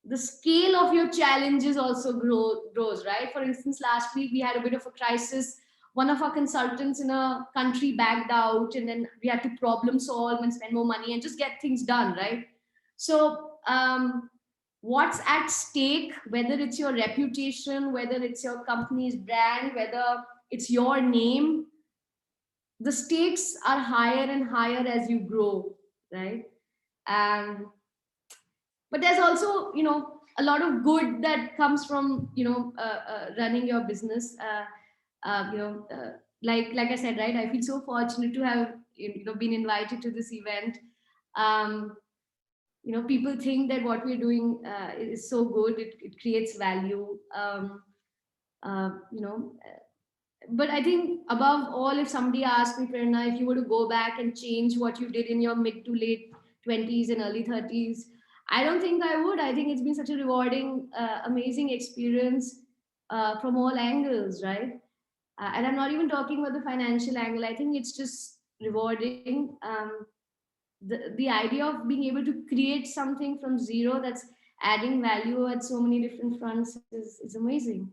the scale of your challenges also grows, right? For instance, last week we had a bit of a crisis. One of our consultants in a country backed out, and then we had to problem solve and spend more money and just get things done, right? So what's at stake, whether it's your reputation, whether it's your company's brand, whether it's your name, the stakes are higher and higher as you grow, right? But there's also, a lot of good that comes from, running your business. Like I said, right, I feel so fortunate to have, been invited to this event. People think that what we're doing is so good, it creates value. But I think above all, if somebody asked me, Prerna, if you were to go back and change what you did in your mid to late 20s and early 30s, I don't think I would. I think it's been such a rewarding, amazing experience from all angles, right? And I'm not even talking about the financial angle. I think it's just rewarding. The idea of being able to create something from zero that's adding value at so many different fronts is amazing.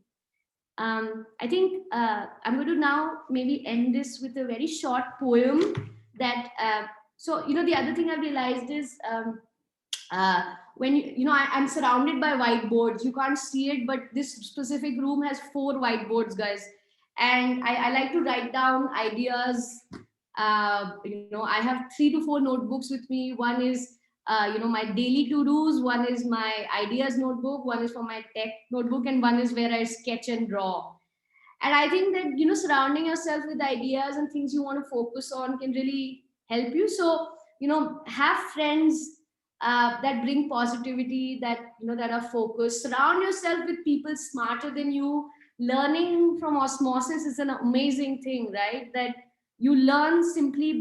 I think I'm going to now maybe end this with a very short poem that, so, the other thing I've realized is when I'm surrounded by whiteboards. You can't see it, but this specific room has 4 whiteboards, guys. And I like to write down ideas. I have 3 to 4 notebooks with me. One is my daily to-dos, one is my ideas notebook, one is for my tech notebook, and one is where I sketch and draw. And I think that, surrounding yourself with ideas and things you want to focus on can really help you. So, have friends that bring positivity, that, that are focused. Surround yourself with people smarter than you. Learning from osmosis is an amazing thing, right? That you learn simply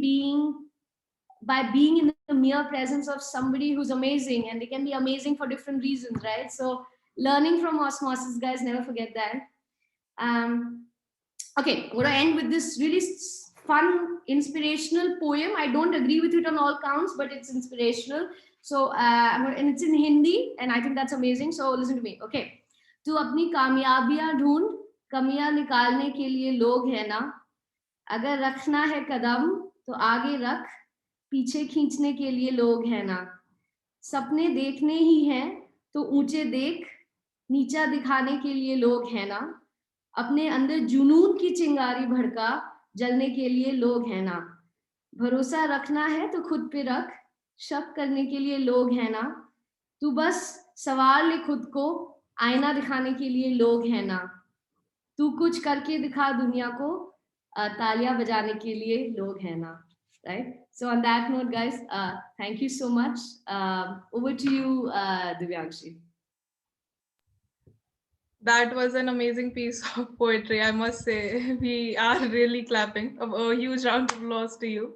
by being in the mere presence of somebody who's amazing, and they can be amazing for different reasons, right? So learning from osmosis, guys, never forget that. Okay, I'm going to end with this really fun, inspirational poem. I don't agree with it on all counts, but it's inspirational. So, and it's in Hindi, and I think that's amazing. So listen to me. Okay. तू अपनी कामयाबियां ढूंढ, कमियां निकालने के लिए लोग है ना. अगर रखना है कदम तो आगे रख, पीछे खींचने के लिए लोग है ना. सपने देखने ही हैं तो ऊंचे देख, नीचा दिखाने के लिए लोग है ना. अपने अंदर जुनून की चिंगारी भड़का, जलने के लिए लोग हैं ना. भरोसा रखना है तो खुद पे रख, शक करने के लिए लोग हैं ना. तू बस सवार ले खुद को, आईना दिखाने के लिए लोग हैं ना. तू कुछ करके दिखा दुनिया को, तालियां बजाने के लिए लोग हैं ना. Right? So on that note, guys, thank you so much. Over to you, Divyankshi. That was an amazing piece of poetry, I must say. We are really clapping. A huge round of applause to you.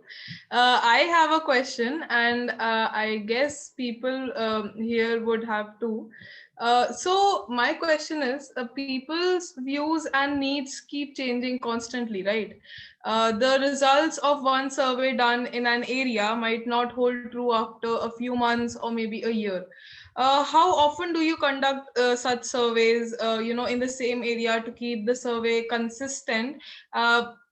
I have a question, and I guess people here would have too. So my question is, people's views and needs keep changing constantly, right? The results of one survey done in an area might not hold true after a few months or maybe a year. How often do you conduct such surveys, in the same area to keep the survey consistent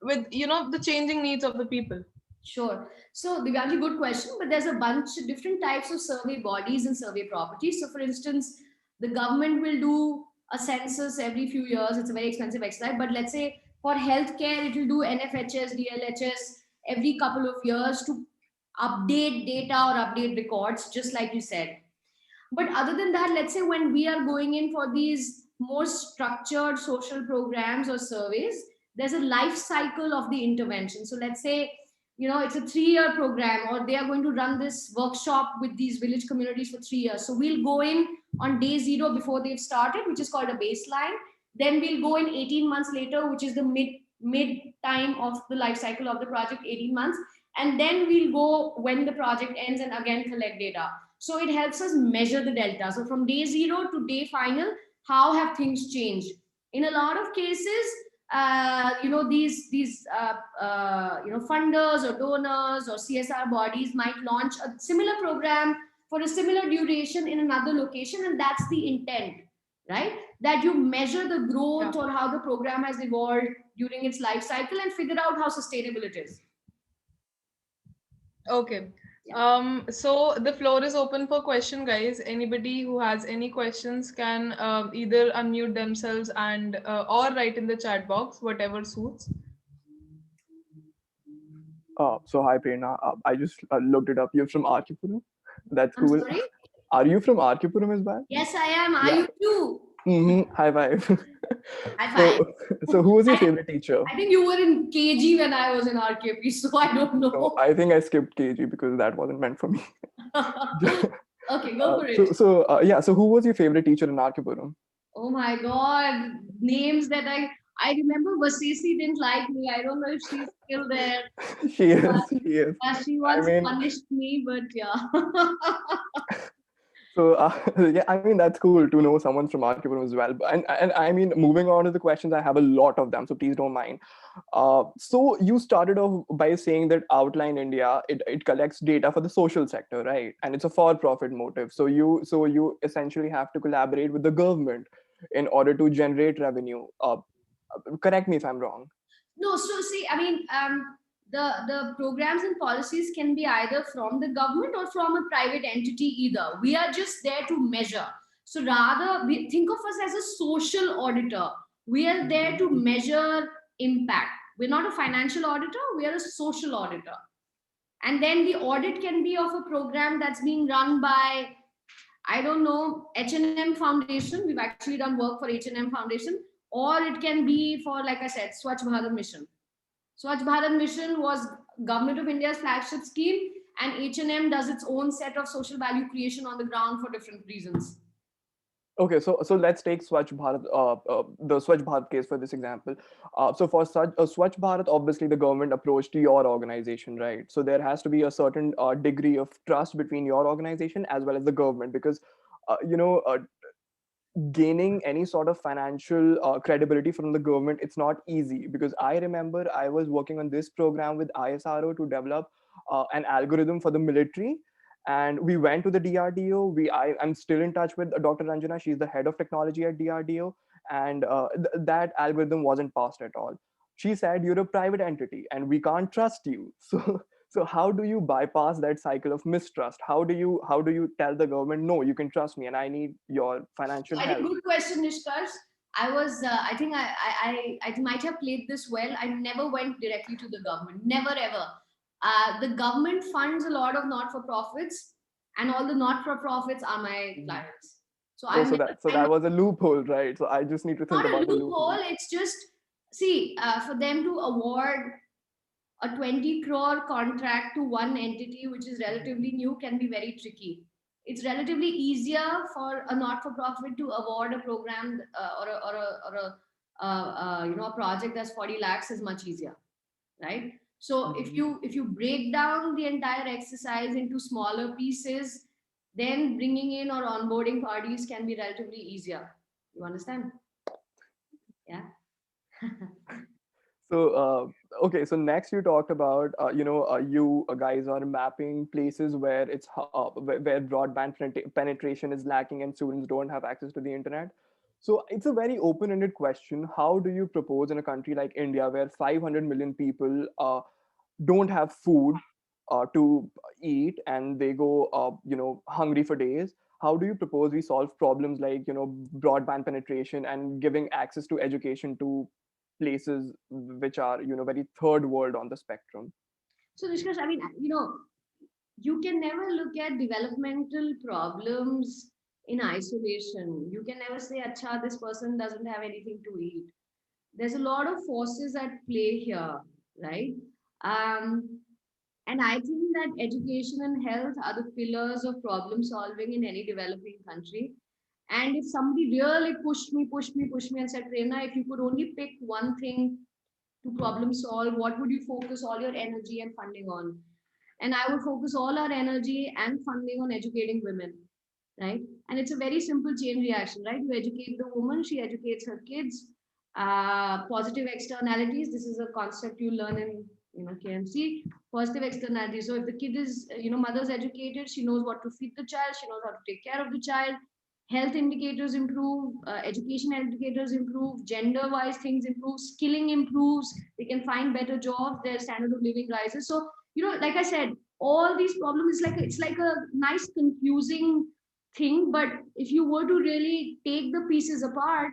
with, the changing needs of the people? Sure. So, Divyanshi, good question, but there's a bunch of different types of survey bodies and survey properties. So, for instance, the government will do a census every few years. It's a very expensive exercise, but let's say for healthcare, it will do NFHS, DLHS every couple of years to update data or update records, just like you said. But other than that, let's say when we are going in for these more structured social programs or surveys, there's a life cycle of the intervention. So let's say, it's a 3-year program, or they are going to run this workshop with these village communities for 3 years. So we'll go in on day 0 before they've started, which is called a baseline. Then we'll go in 18 months later, which is the mid time of the life cycle of the project, 18 months. And then we'll go when the project ends and again collect data. So it helps us measure the delta. So from day 0 to day final, how have things changed? In a lot of cases, these funders or donors or CSR bodies might launch a similar program for a similar duration in another location, and that's the intent, right? That you measure the growth or how the program has evolved during its life cycle and figure out how sustainable it is. Okay. So the floor is open for question, guys. Anybody who has any questions can either unmute themselves and or write in the chat box, whatever suits. So hi Prerna, I just looked it up. You're from Arkipuram. That's I'm cool. sorry? Are you from Arkipuram as well? Yes, I am. Are Yeah. you too? High five. High five. So who was your favorite teacher? I think you were in KG when I was in RKP, so I don't know. No, I think I skipped KG because that wasn't meant for me. Okay, go for it. So who was your favorite teacher in Arkipuram? Oh my God, names that I remember. Vasisi didn't like me. I don't know if she's still there. She is. She is. She once punished me, but yeah. So yeah, I mean that's cool to know someone from Arkipuram as well. And I mean, moving on to the questions, I have a lot of them, so please don't mind. So you started off by saying that Outline India, it collects data for the social sector, right? And it's a for-profit motive. So you essentially have to collaborate with the government in order to generate revenue. Correct me if I'm wrong. No, so see, I mean, the programs and policies can be either from the government or from a private entity either. We are just there to measure. So rather, we think of us as a social auditor. We are there to measure impact. We're not a financial auditor, we are a social auditor. And then the audit can be of a program that's being run by, I don't know, H&M Foundation. We've actually done work for H&M Foundation. Or it can be for, like I said, Swachh Bharat Mission. Swachh Bharat Mission was Government of India's flagship scheme, and H&M does its own set of social value creation on the ground for different reasons. Okay, so let's take Swachh Bharat, the Swachh Bharat case for this example. So for Swachh Bharat, obviously the government approached your organization, right? So there has to be a certain degree of trust between your organization as well as the government, because gaining any sort of financial credibility from the government, it's not easy. Because I remember I was working on this program with ISRO to develop an algorithm for the military. And we went to the DRDO. I'm still in touch with Dr. Ranjana. She's the head of technology at DRDO. And that algorithm wasn't passed at all. She said, you're a private entity and we can't trust you. So how do you bypass that cycle of mistrust? How do you tell the government, no, you can trust me and I need your financial help? I think good question, Nishkarsh. I think I might have played this well. I never went directly to the government. Never ever. The government funds a lot of not-for-profits, and all the not-for-profits are my clients. So that was a loophole, right? So I just need to think about the loophole. It's just, see, for them to award a 20 crore contract to one entity, which is relatively new, can be very tricky. It's relatively easier for a not-for-profit to award a program or a project that's 40 lakhs is much easier, right? So if you break down the entire exercise into smaller pieces, then bringing in or onboarding parties can be relatively easier. You understand? Yeah. So, okay, so next you talked about, you guys are mapping places where where broadband penetration is lacking and students don't have access to the internet. So it's a very open-ended question. How do you propose in a country like India where 500 million people don't have food to eat and they go, hungry for days? How do you propose we solve problems like, broadband penetration and giving access to education to places which are very third world on the spectrum? So, Nishkash, I mean, you can never look at developmental problems in isolation. You can never say, Acha, this person doesn't have anything to eat. There's a lot of forces at play here, right? Um, and I think that education and health are the pillars of problem solving in any developing country. And if somebody really pushed me and said, Prerna, if you could only pick one thing to problem solve, what would you focus all your energy and funding on? And I would focus all our energy and funding on educating women, right? And it's a very simple chain reaction, right? You educate the woman, she educates her kids. Positive externalities. This is a concept you learn in KMC. Positive externalities. So if the kid is mother's educated, she knows what to feed the child, she knows how to take care of the child. Health indicators improve, education indicators improve, gender wise things improve, skilling improves, they can find better jobs, their standard of living rises. So like I said, all these problems, it's like a nice confusing thing, but if you were to really take the pieces apart,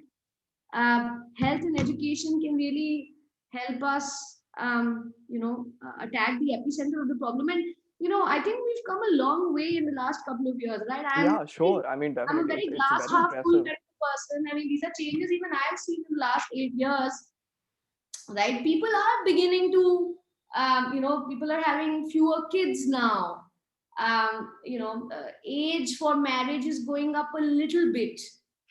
health and education can really help us attack the epicenter of the problem. And I think we've come a long way in the last couple of years, right? Yeah, sure. I mean, I'm a definitely, very it's glass very half full impressive. kind of person. I mean, these are changes even I've seen in the last 8 years, right? People are beginning to, people are having fewer kids now. Age for marriage is going up a little bit,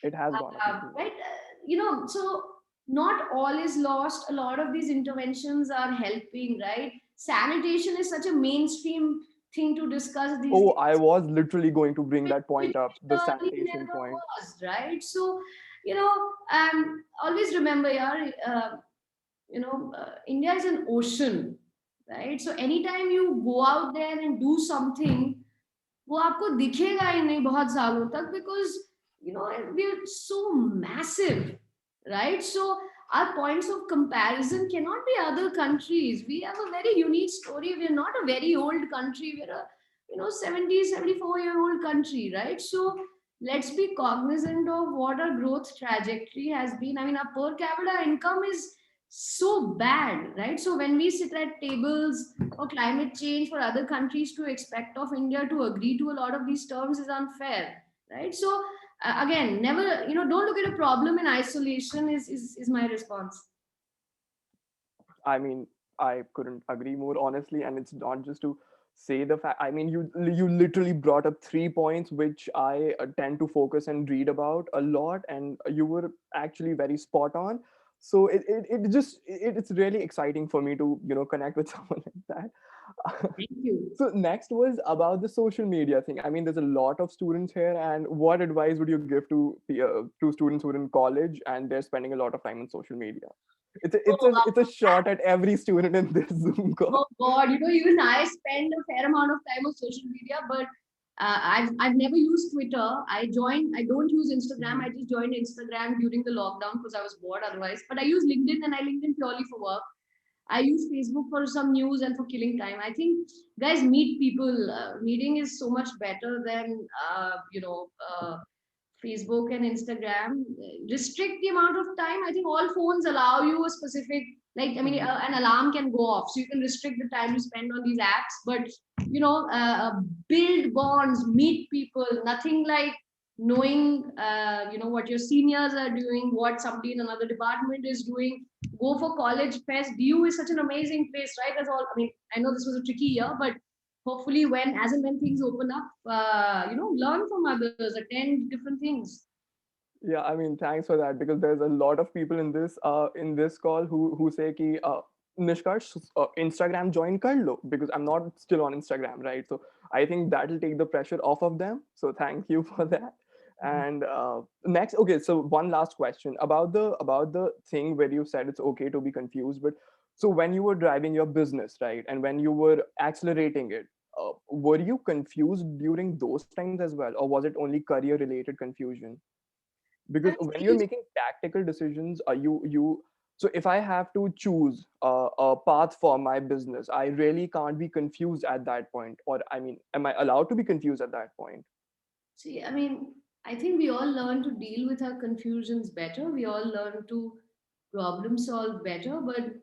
It has gone up a little. right? So not all is lost. A lot of these interventions are helping, right? Sanitation is such a mainstream thing to discuss these Oh, I days. was literally going to bring that point up, the Early sanitation never point. was, right? So, always remember, India is an ocean, right? So anytime you go out there and do something, वो आपको दिखेगा ही नहीं बहुत सालों तक, because we're so massive, right? So our points of comparison cannot be other countries. We have a very unique story. We're not a very old country. We're a 70, 74-year-old country, right? So let's be cognizant of what our growth trajectory has been. I mean, our per capita income is so bad, right? So when we sit at tables for climate change for other countries, to expect of India to agree to a lot of these terms is unfair, right? So again, never, don't look at a problem in isolation is my response. I mean, I couldn't agree more honestly, and it's not just to say the fact. I mean, you literally brought up 3 points which I tend to focus and read about a lot, and you were actually very spot on. So it's really exciting for me to connect with someone like that. Thank you. So next was about the social media thing. I mean, there's a lot of students here, and what advice would you give to students who are in college and they're spending a lot of time on social media? It's a shot at every student in this Zoom call. Oh God, even I spend a fair amount of time on social media, but I've never used Twitter. I don't use Instagram. I just joined Instagram during the lockdown because I was bored otherwise. But I use LinkedIn, and I LinkedIn purely for work. I use Facebook for some news and for killing time. I think, guys, meet people. Meeting is so much better than Facebook and Instagram. Restrict the amount of time. I think all phones allow you a specific, like, I mean, an alarm can go off, so you can restrict the time you spend on these apps. But build bonds, meet people. Nothing like knowing, what your seniors are doing, what somebody in another department is doing. Go for college fest. DU is such an amazing place, right? That's all. I mean, I know this was a tricky year, but hopefully as and when things open up, learn from others, attend different things. Yeah, I mean, thanks for that, because there's a lot of people in this call who say ki Nishkarsh, Instagram join kar lo, because I'm not still on Instagram, right? So I think that'll take the pressure off of them. So thank you for that. And next, okay, so one last question about the thing where you said it's okay to be confused, but so when you were driving your business, right, and when you were accelerating it, were you confused during those times as well, or was it only career related confusion? Because I when you're feel making tactical decisions, you so if I have to choose a path for my business, I really can't be confused at that point, or I mean, am I allowed to be confused at that point? See, I mean, I think we all learn to deal with our confusions better. We all learn to problem solve better. But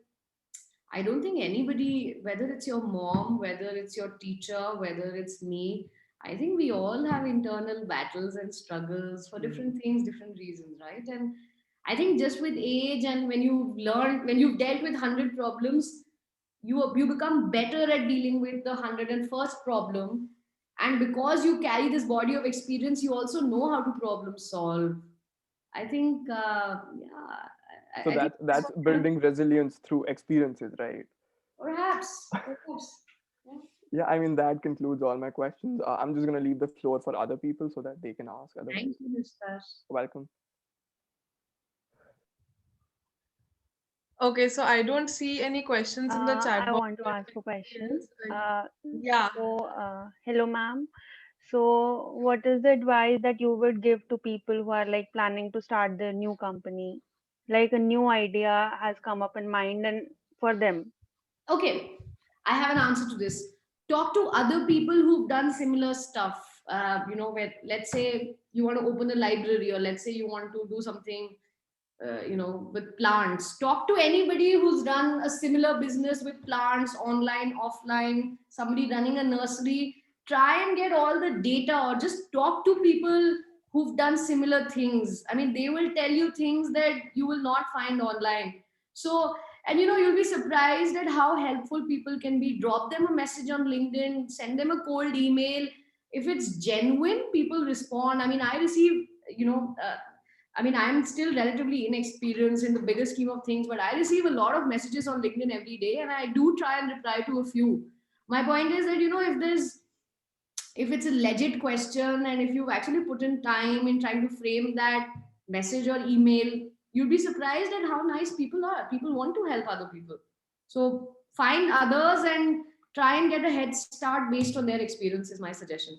I don't think anybody, whether it's your mom, whether it's your teacher, whether it's me, I think we all have internal battles and struggles for different things, different reasons, right? And I think just with age and when you've learned, when you've dealt with 100 problems, you become better at dealing with the 101st problem. And because you carry this body of experience, you also know how to problem solve. I think, yeah, So I think that's building resilience through experiences, right? perhaps. Yeah. Yeah, I mean, that concludes all my questions. I'm just going to leave the floor for other people so that they can ask otherwise. Thank you, Mr. Welcome. okay, so I don't see any questions in the chat I box. want to ask a question. Yeah. Hello, ma'am. So, what is the advice that you would give to people who are like planning to start their new company? Like a new idea has come up in mind, and for them. Okay, I have an answer to this. Talk to other people who've done similar stuff. Where let's say you want to open a library, or let's say you want to do something, with plants. Talk to anybody who's done a similar business with plants, online, offline, somebody running a nursery. Try and get all the data, or just talk to people who've done similar things. I mean, they will tell you things that you will not find online. So, and you'll be surprised at how helpful people can be. Drop them a message on LinkedIn, send them a cold email. If it's genuine, people respond. I mean, I receive, I'm still relatively inexperienced in the bigger scheme of things, but I receive a lot of messages on LinkedIn every day, and I do try and reply to a few. My point is that, if it's a legit question, and if you've actually put in time in trying to frame that message or email, you'd be surprised at how nice people are. People want to help other people. So find others and try and get a head start based on their experience, is my suggestion.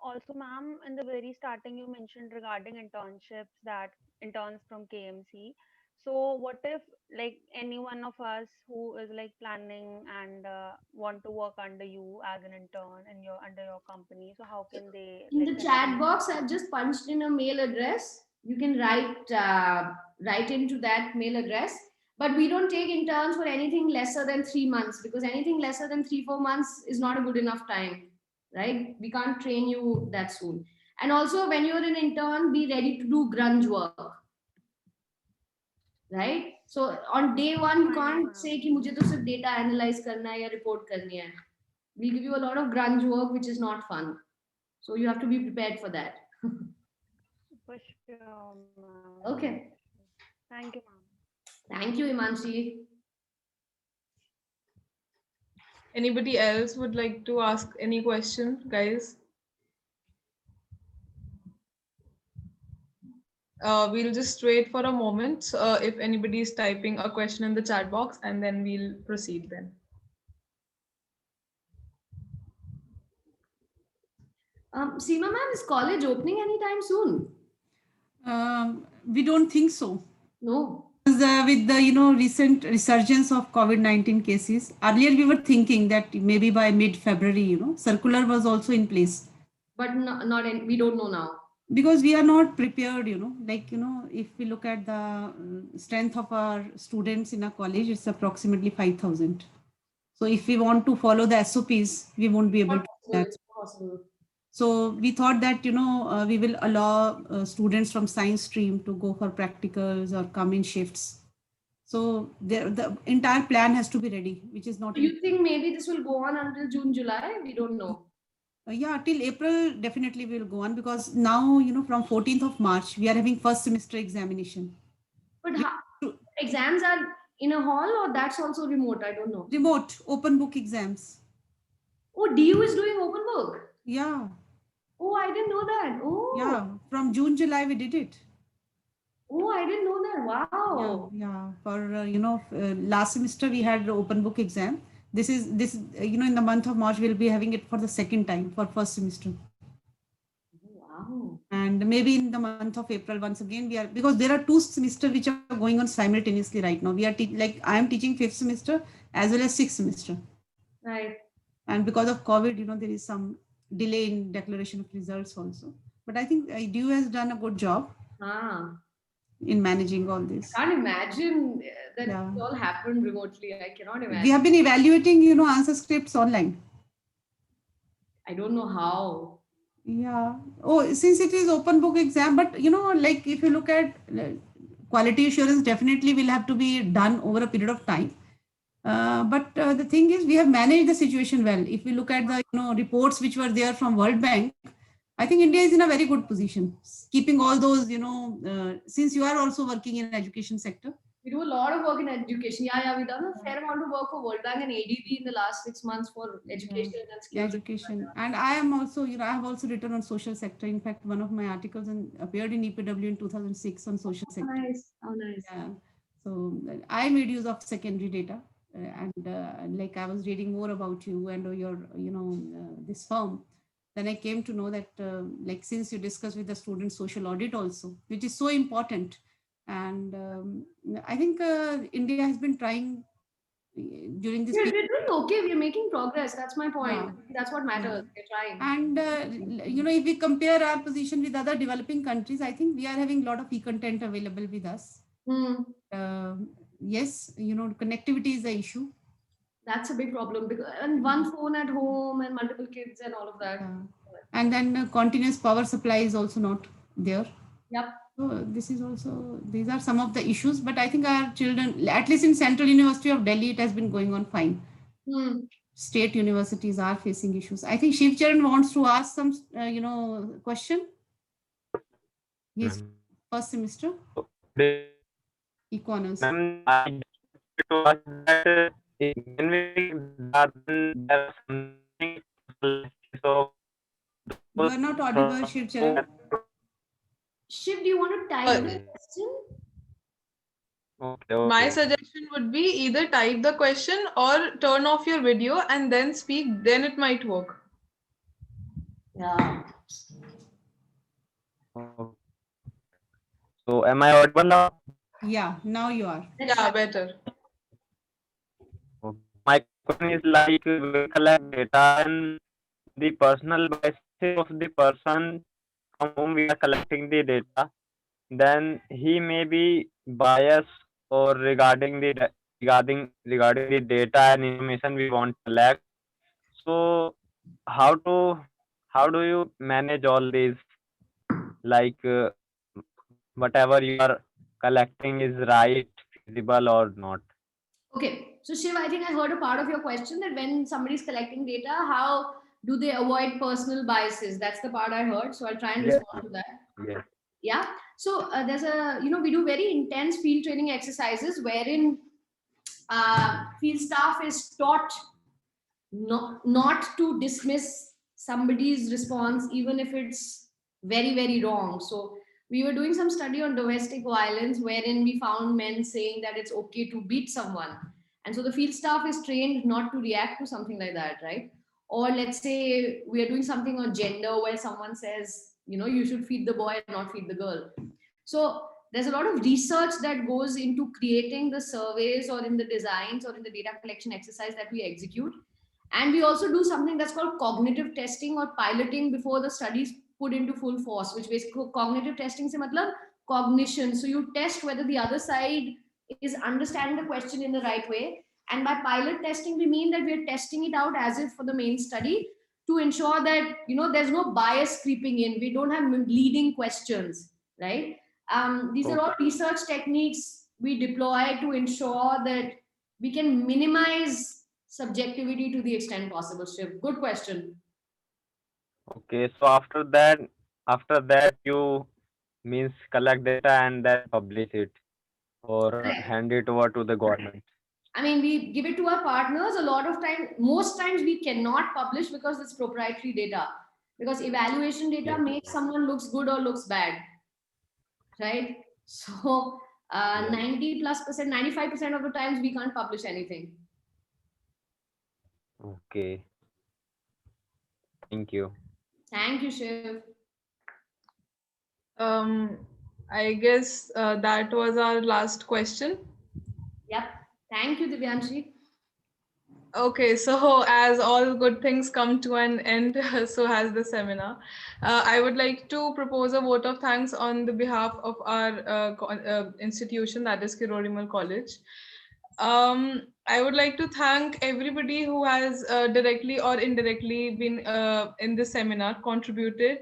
Also, ma'am, in the very starting, you mentioned regarding internships that interns from KMC. So, what if like any one of us who is like planning and want to work under you as an intern in your under your company? So, how can they In like the connect chat with box, I've just punched in a mail address. You can write into that mail address. But we don't take interns for anything lesser than 3 months, because anything lesser than 3-4 months is not a good enough time, right? We can't train you that soon. And also, when you're an intern, be ready to do grunge work, right? So on day one, you Fine, can't ma'am. say कि मुझे तो सिर्फ data analyze करना है या report करनी है. We'll give you a lot of grunge work, which is not fun. So you have to be prepared for that. For sure, ma'am. Okay. Thank you, ma'am. Thank you, Imanshi. Anybody else would like to ask any question, guys? We'll just wait for a moment if anybody is typing a question in the chat box, and then we'll proceed then. Seema ma'am, is college opening anytime soon? We don't think so. No. With the recent resurgence of COVID-19 cases, earlier we were thinking that maybe by mid-February, circular was also in place. But we don't know now. Because we are not prepared, if we look at the strength of our students in a college, it's approximately 5,000. So if we want to follow the SOPs, we won't be able to do that. It's possible. So we thought that, we will allow students from science stream to go for practicals or come in shifts. So the entire plan has to be ready, which is not. Do you think maybe this will go on until June, July? We don't know. Yeah, till April, definitely will go on, because now, from 14th of March, we are having first semester examination. But exams are in a hall, or that's also remote? I don't know. Remote, open book exams. Oh, DU is doing open book. Yeah, Oh, I didn't know that. Oh, yeah. From June, July, we did it. oh, I didn't know that. Yeah, Wow. yeah. For last semester we had open book exam. This in the month of March we'll be having it for the second time for first semester. Wow. And maybe in the month of April once again we are, because there are two semesters which are going on simultaneously right now. We are like I am teaching fifth semester as well as sixth semester. Right. And because of COVID, there is some delay in declaration of results also. But I think DU has done a good job Ah. in managing all this. Can't imagine that Yeah. it all happened remotely. I cannot imagine. We have been evaluating, answer scripts online. I don't know how. Yeah. Oh, since it is open book exam, but like if you look at quality assurance, definitely will have to be done over a period of time. But the thing is, we have managed the situation well. If we look at the reports which were there from World Bank, I think India is in a very good position, keeping all those, since you are also working in education sector. We do a lot of work in education. Yeah, we've done a fair amount of work for World Bank and ADB in the last 6 months for education and skills. Education. And I am also, I have also written on social sector. In fact, one of my articles appeared in EPW in 2006 on social sector. Nice. Oh, nice. Yeah. So I made use of secondary data, and like I was reading more about you and your, this firm. Then I came to know that, like, since you discussed with the student social audit also, which is so important. And I think India has been trying during this We're period. doing okay. We're making progress. That's my point. Yeah. That's what matters. We're trying. And, if we compare our position with other developing countries, I think we are having a lot of e-content available with us. Yes, connectivity is the issue. That's a big problem, because and one phone at home and multiple kids and all of that. And then continuous power supply is also not there. Yep. So these are some of the issues, but I think our children, at least in Central University of Delhi, it has been going on fine. State universities are facing issues. I think Shiv Charan wants to ask some, question. Yes, first semester. Economics. I to ask that when we are there something so You are not audible, Shiv Charan. Shiv, do you want to type the question? okay. My suggestion would be either type the question or turn off your video and then speak, then it might work. Yeah. So am I audible now? Yeah, now you are. Yeah, better. My question is like we collect data and the personal biases of the person from whom we are collecting the data, then he may be biased or regarding the data and information we want to collect. So how do you manage all these, like whatever you are collecting is right, feasible or not? Okay, so Shiv, I think I heard a part of your question, that when somebody's collecting data, how do they avoid personal biases? That's the part I heard. So I'll try and respond to that. Yes. Yeah. So there's we do very intense field training exercises wherein field staff is taught not to dismiss somebody's response, even if it's very, very wrong. So we were doing some study on domestic violence wherein we found men saying that it's okay to beat someone. And so the field staff is trained not to react to something like that, right? Or let's say we are doing something on gender where someone says, you should feed the boy and not feed the girl. So there's a lot of research that goes into creating the surveys or in the designs or in the data collection exercise that we execute. And we also do something that's called cognitive testing or piloting before the studies put into full force, which basically cognitive testing se matlab cognition. So you test whether the other side is understanding the question in the right way. And by pilot testing, we mean that we're testing it out as if for the main study to ensure that, there's no bias creeping in. We don't have leading questions, right? These are all research techniques we deploy to ensure that we can minimize subjectivity to the extent possible. Shiv, good question. Okay, so after that you means collect data and then publish it. or hand it over to the government? I mean, we give it to our partners. A lot of time, most times we cannot publish because it's proprietary data. Because evaluation data Yeah. makes someone looks good or looks bad, right? So Yeah. 90+%, 95% of the times we can't publish anything. Okay. Thank you. Thank you, Shiv. I guess that was our last question. Yep. Thank you, Divyanshi. Okay, so as all good things come to an end, so has the seminar. I would like to propose a vote of thanks on the behalf of our institution, that is Kirorimal College. I would like to thank everybody who has directly or indirectly been in this seminar, contributed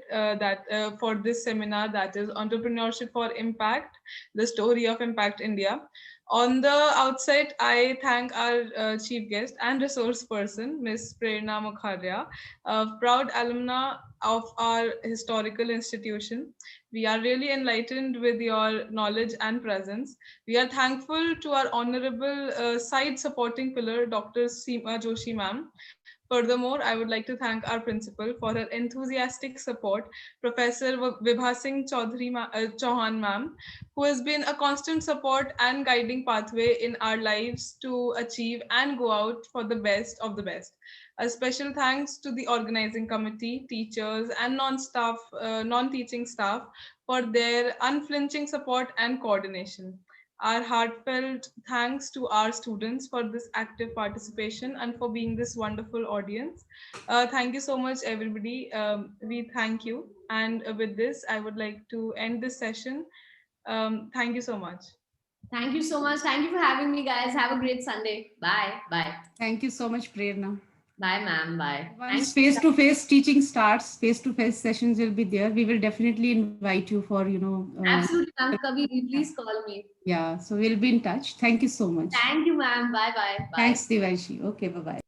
for this seminar, that is Entrepreneurship for Impact, the story of Impact India. On the outset, I thank our chief guest and resource person, Ms. Prerna Mukharya, a proud alumna of our historical institution. We are really enlightened with your knowledge and presence. We are thankful to our honorable side supporting pillar, Dr. Seema Joshi ma'am. Furthermore, I would like to thank our principal for her enthusiastic support, Professor Vibha Singh Chauhan ma'am, who has been a constant support and guiding pathway in our lives to achieve and go out for the best of the best. A special thanks to the organizing committee, teachers, and non-teaching staff for their unflinching support and coordination. Our heartfelt thanks to our students for this active participation and for being this wonderful audience. Thank you so much, everybody. We thank you. And with this, I would like to end this session. Thank you so much. Thank you so much. Thank you for having me, guys. Have a great Sunday. Bye. Bye. Thank you so much, Prerna. Bye, ma'am. Bye. Once face-to-face teaching starts, face-to-face sessions will be there. We will definitely invite you for, Absolutely, ma'am. Kabhi, please call me. Yeah, so we'll be in touch. Thank you so much. Thank you, ma'am. Bye-bye. Bye. Thanks, Devanshi. Okay, bye-bye.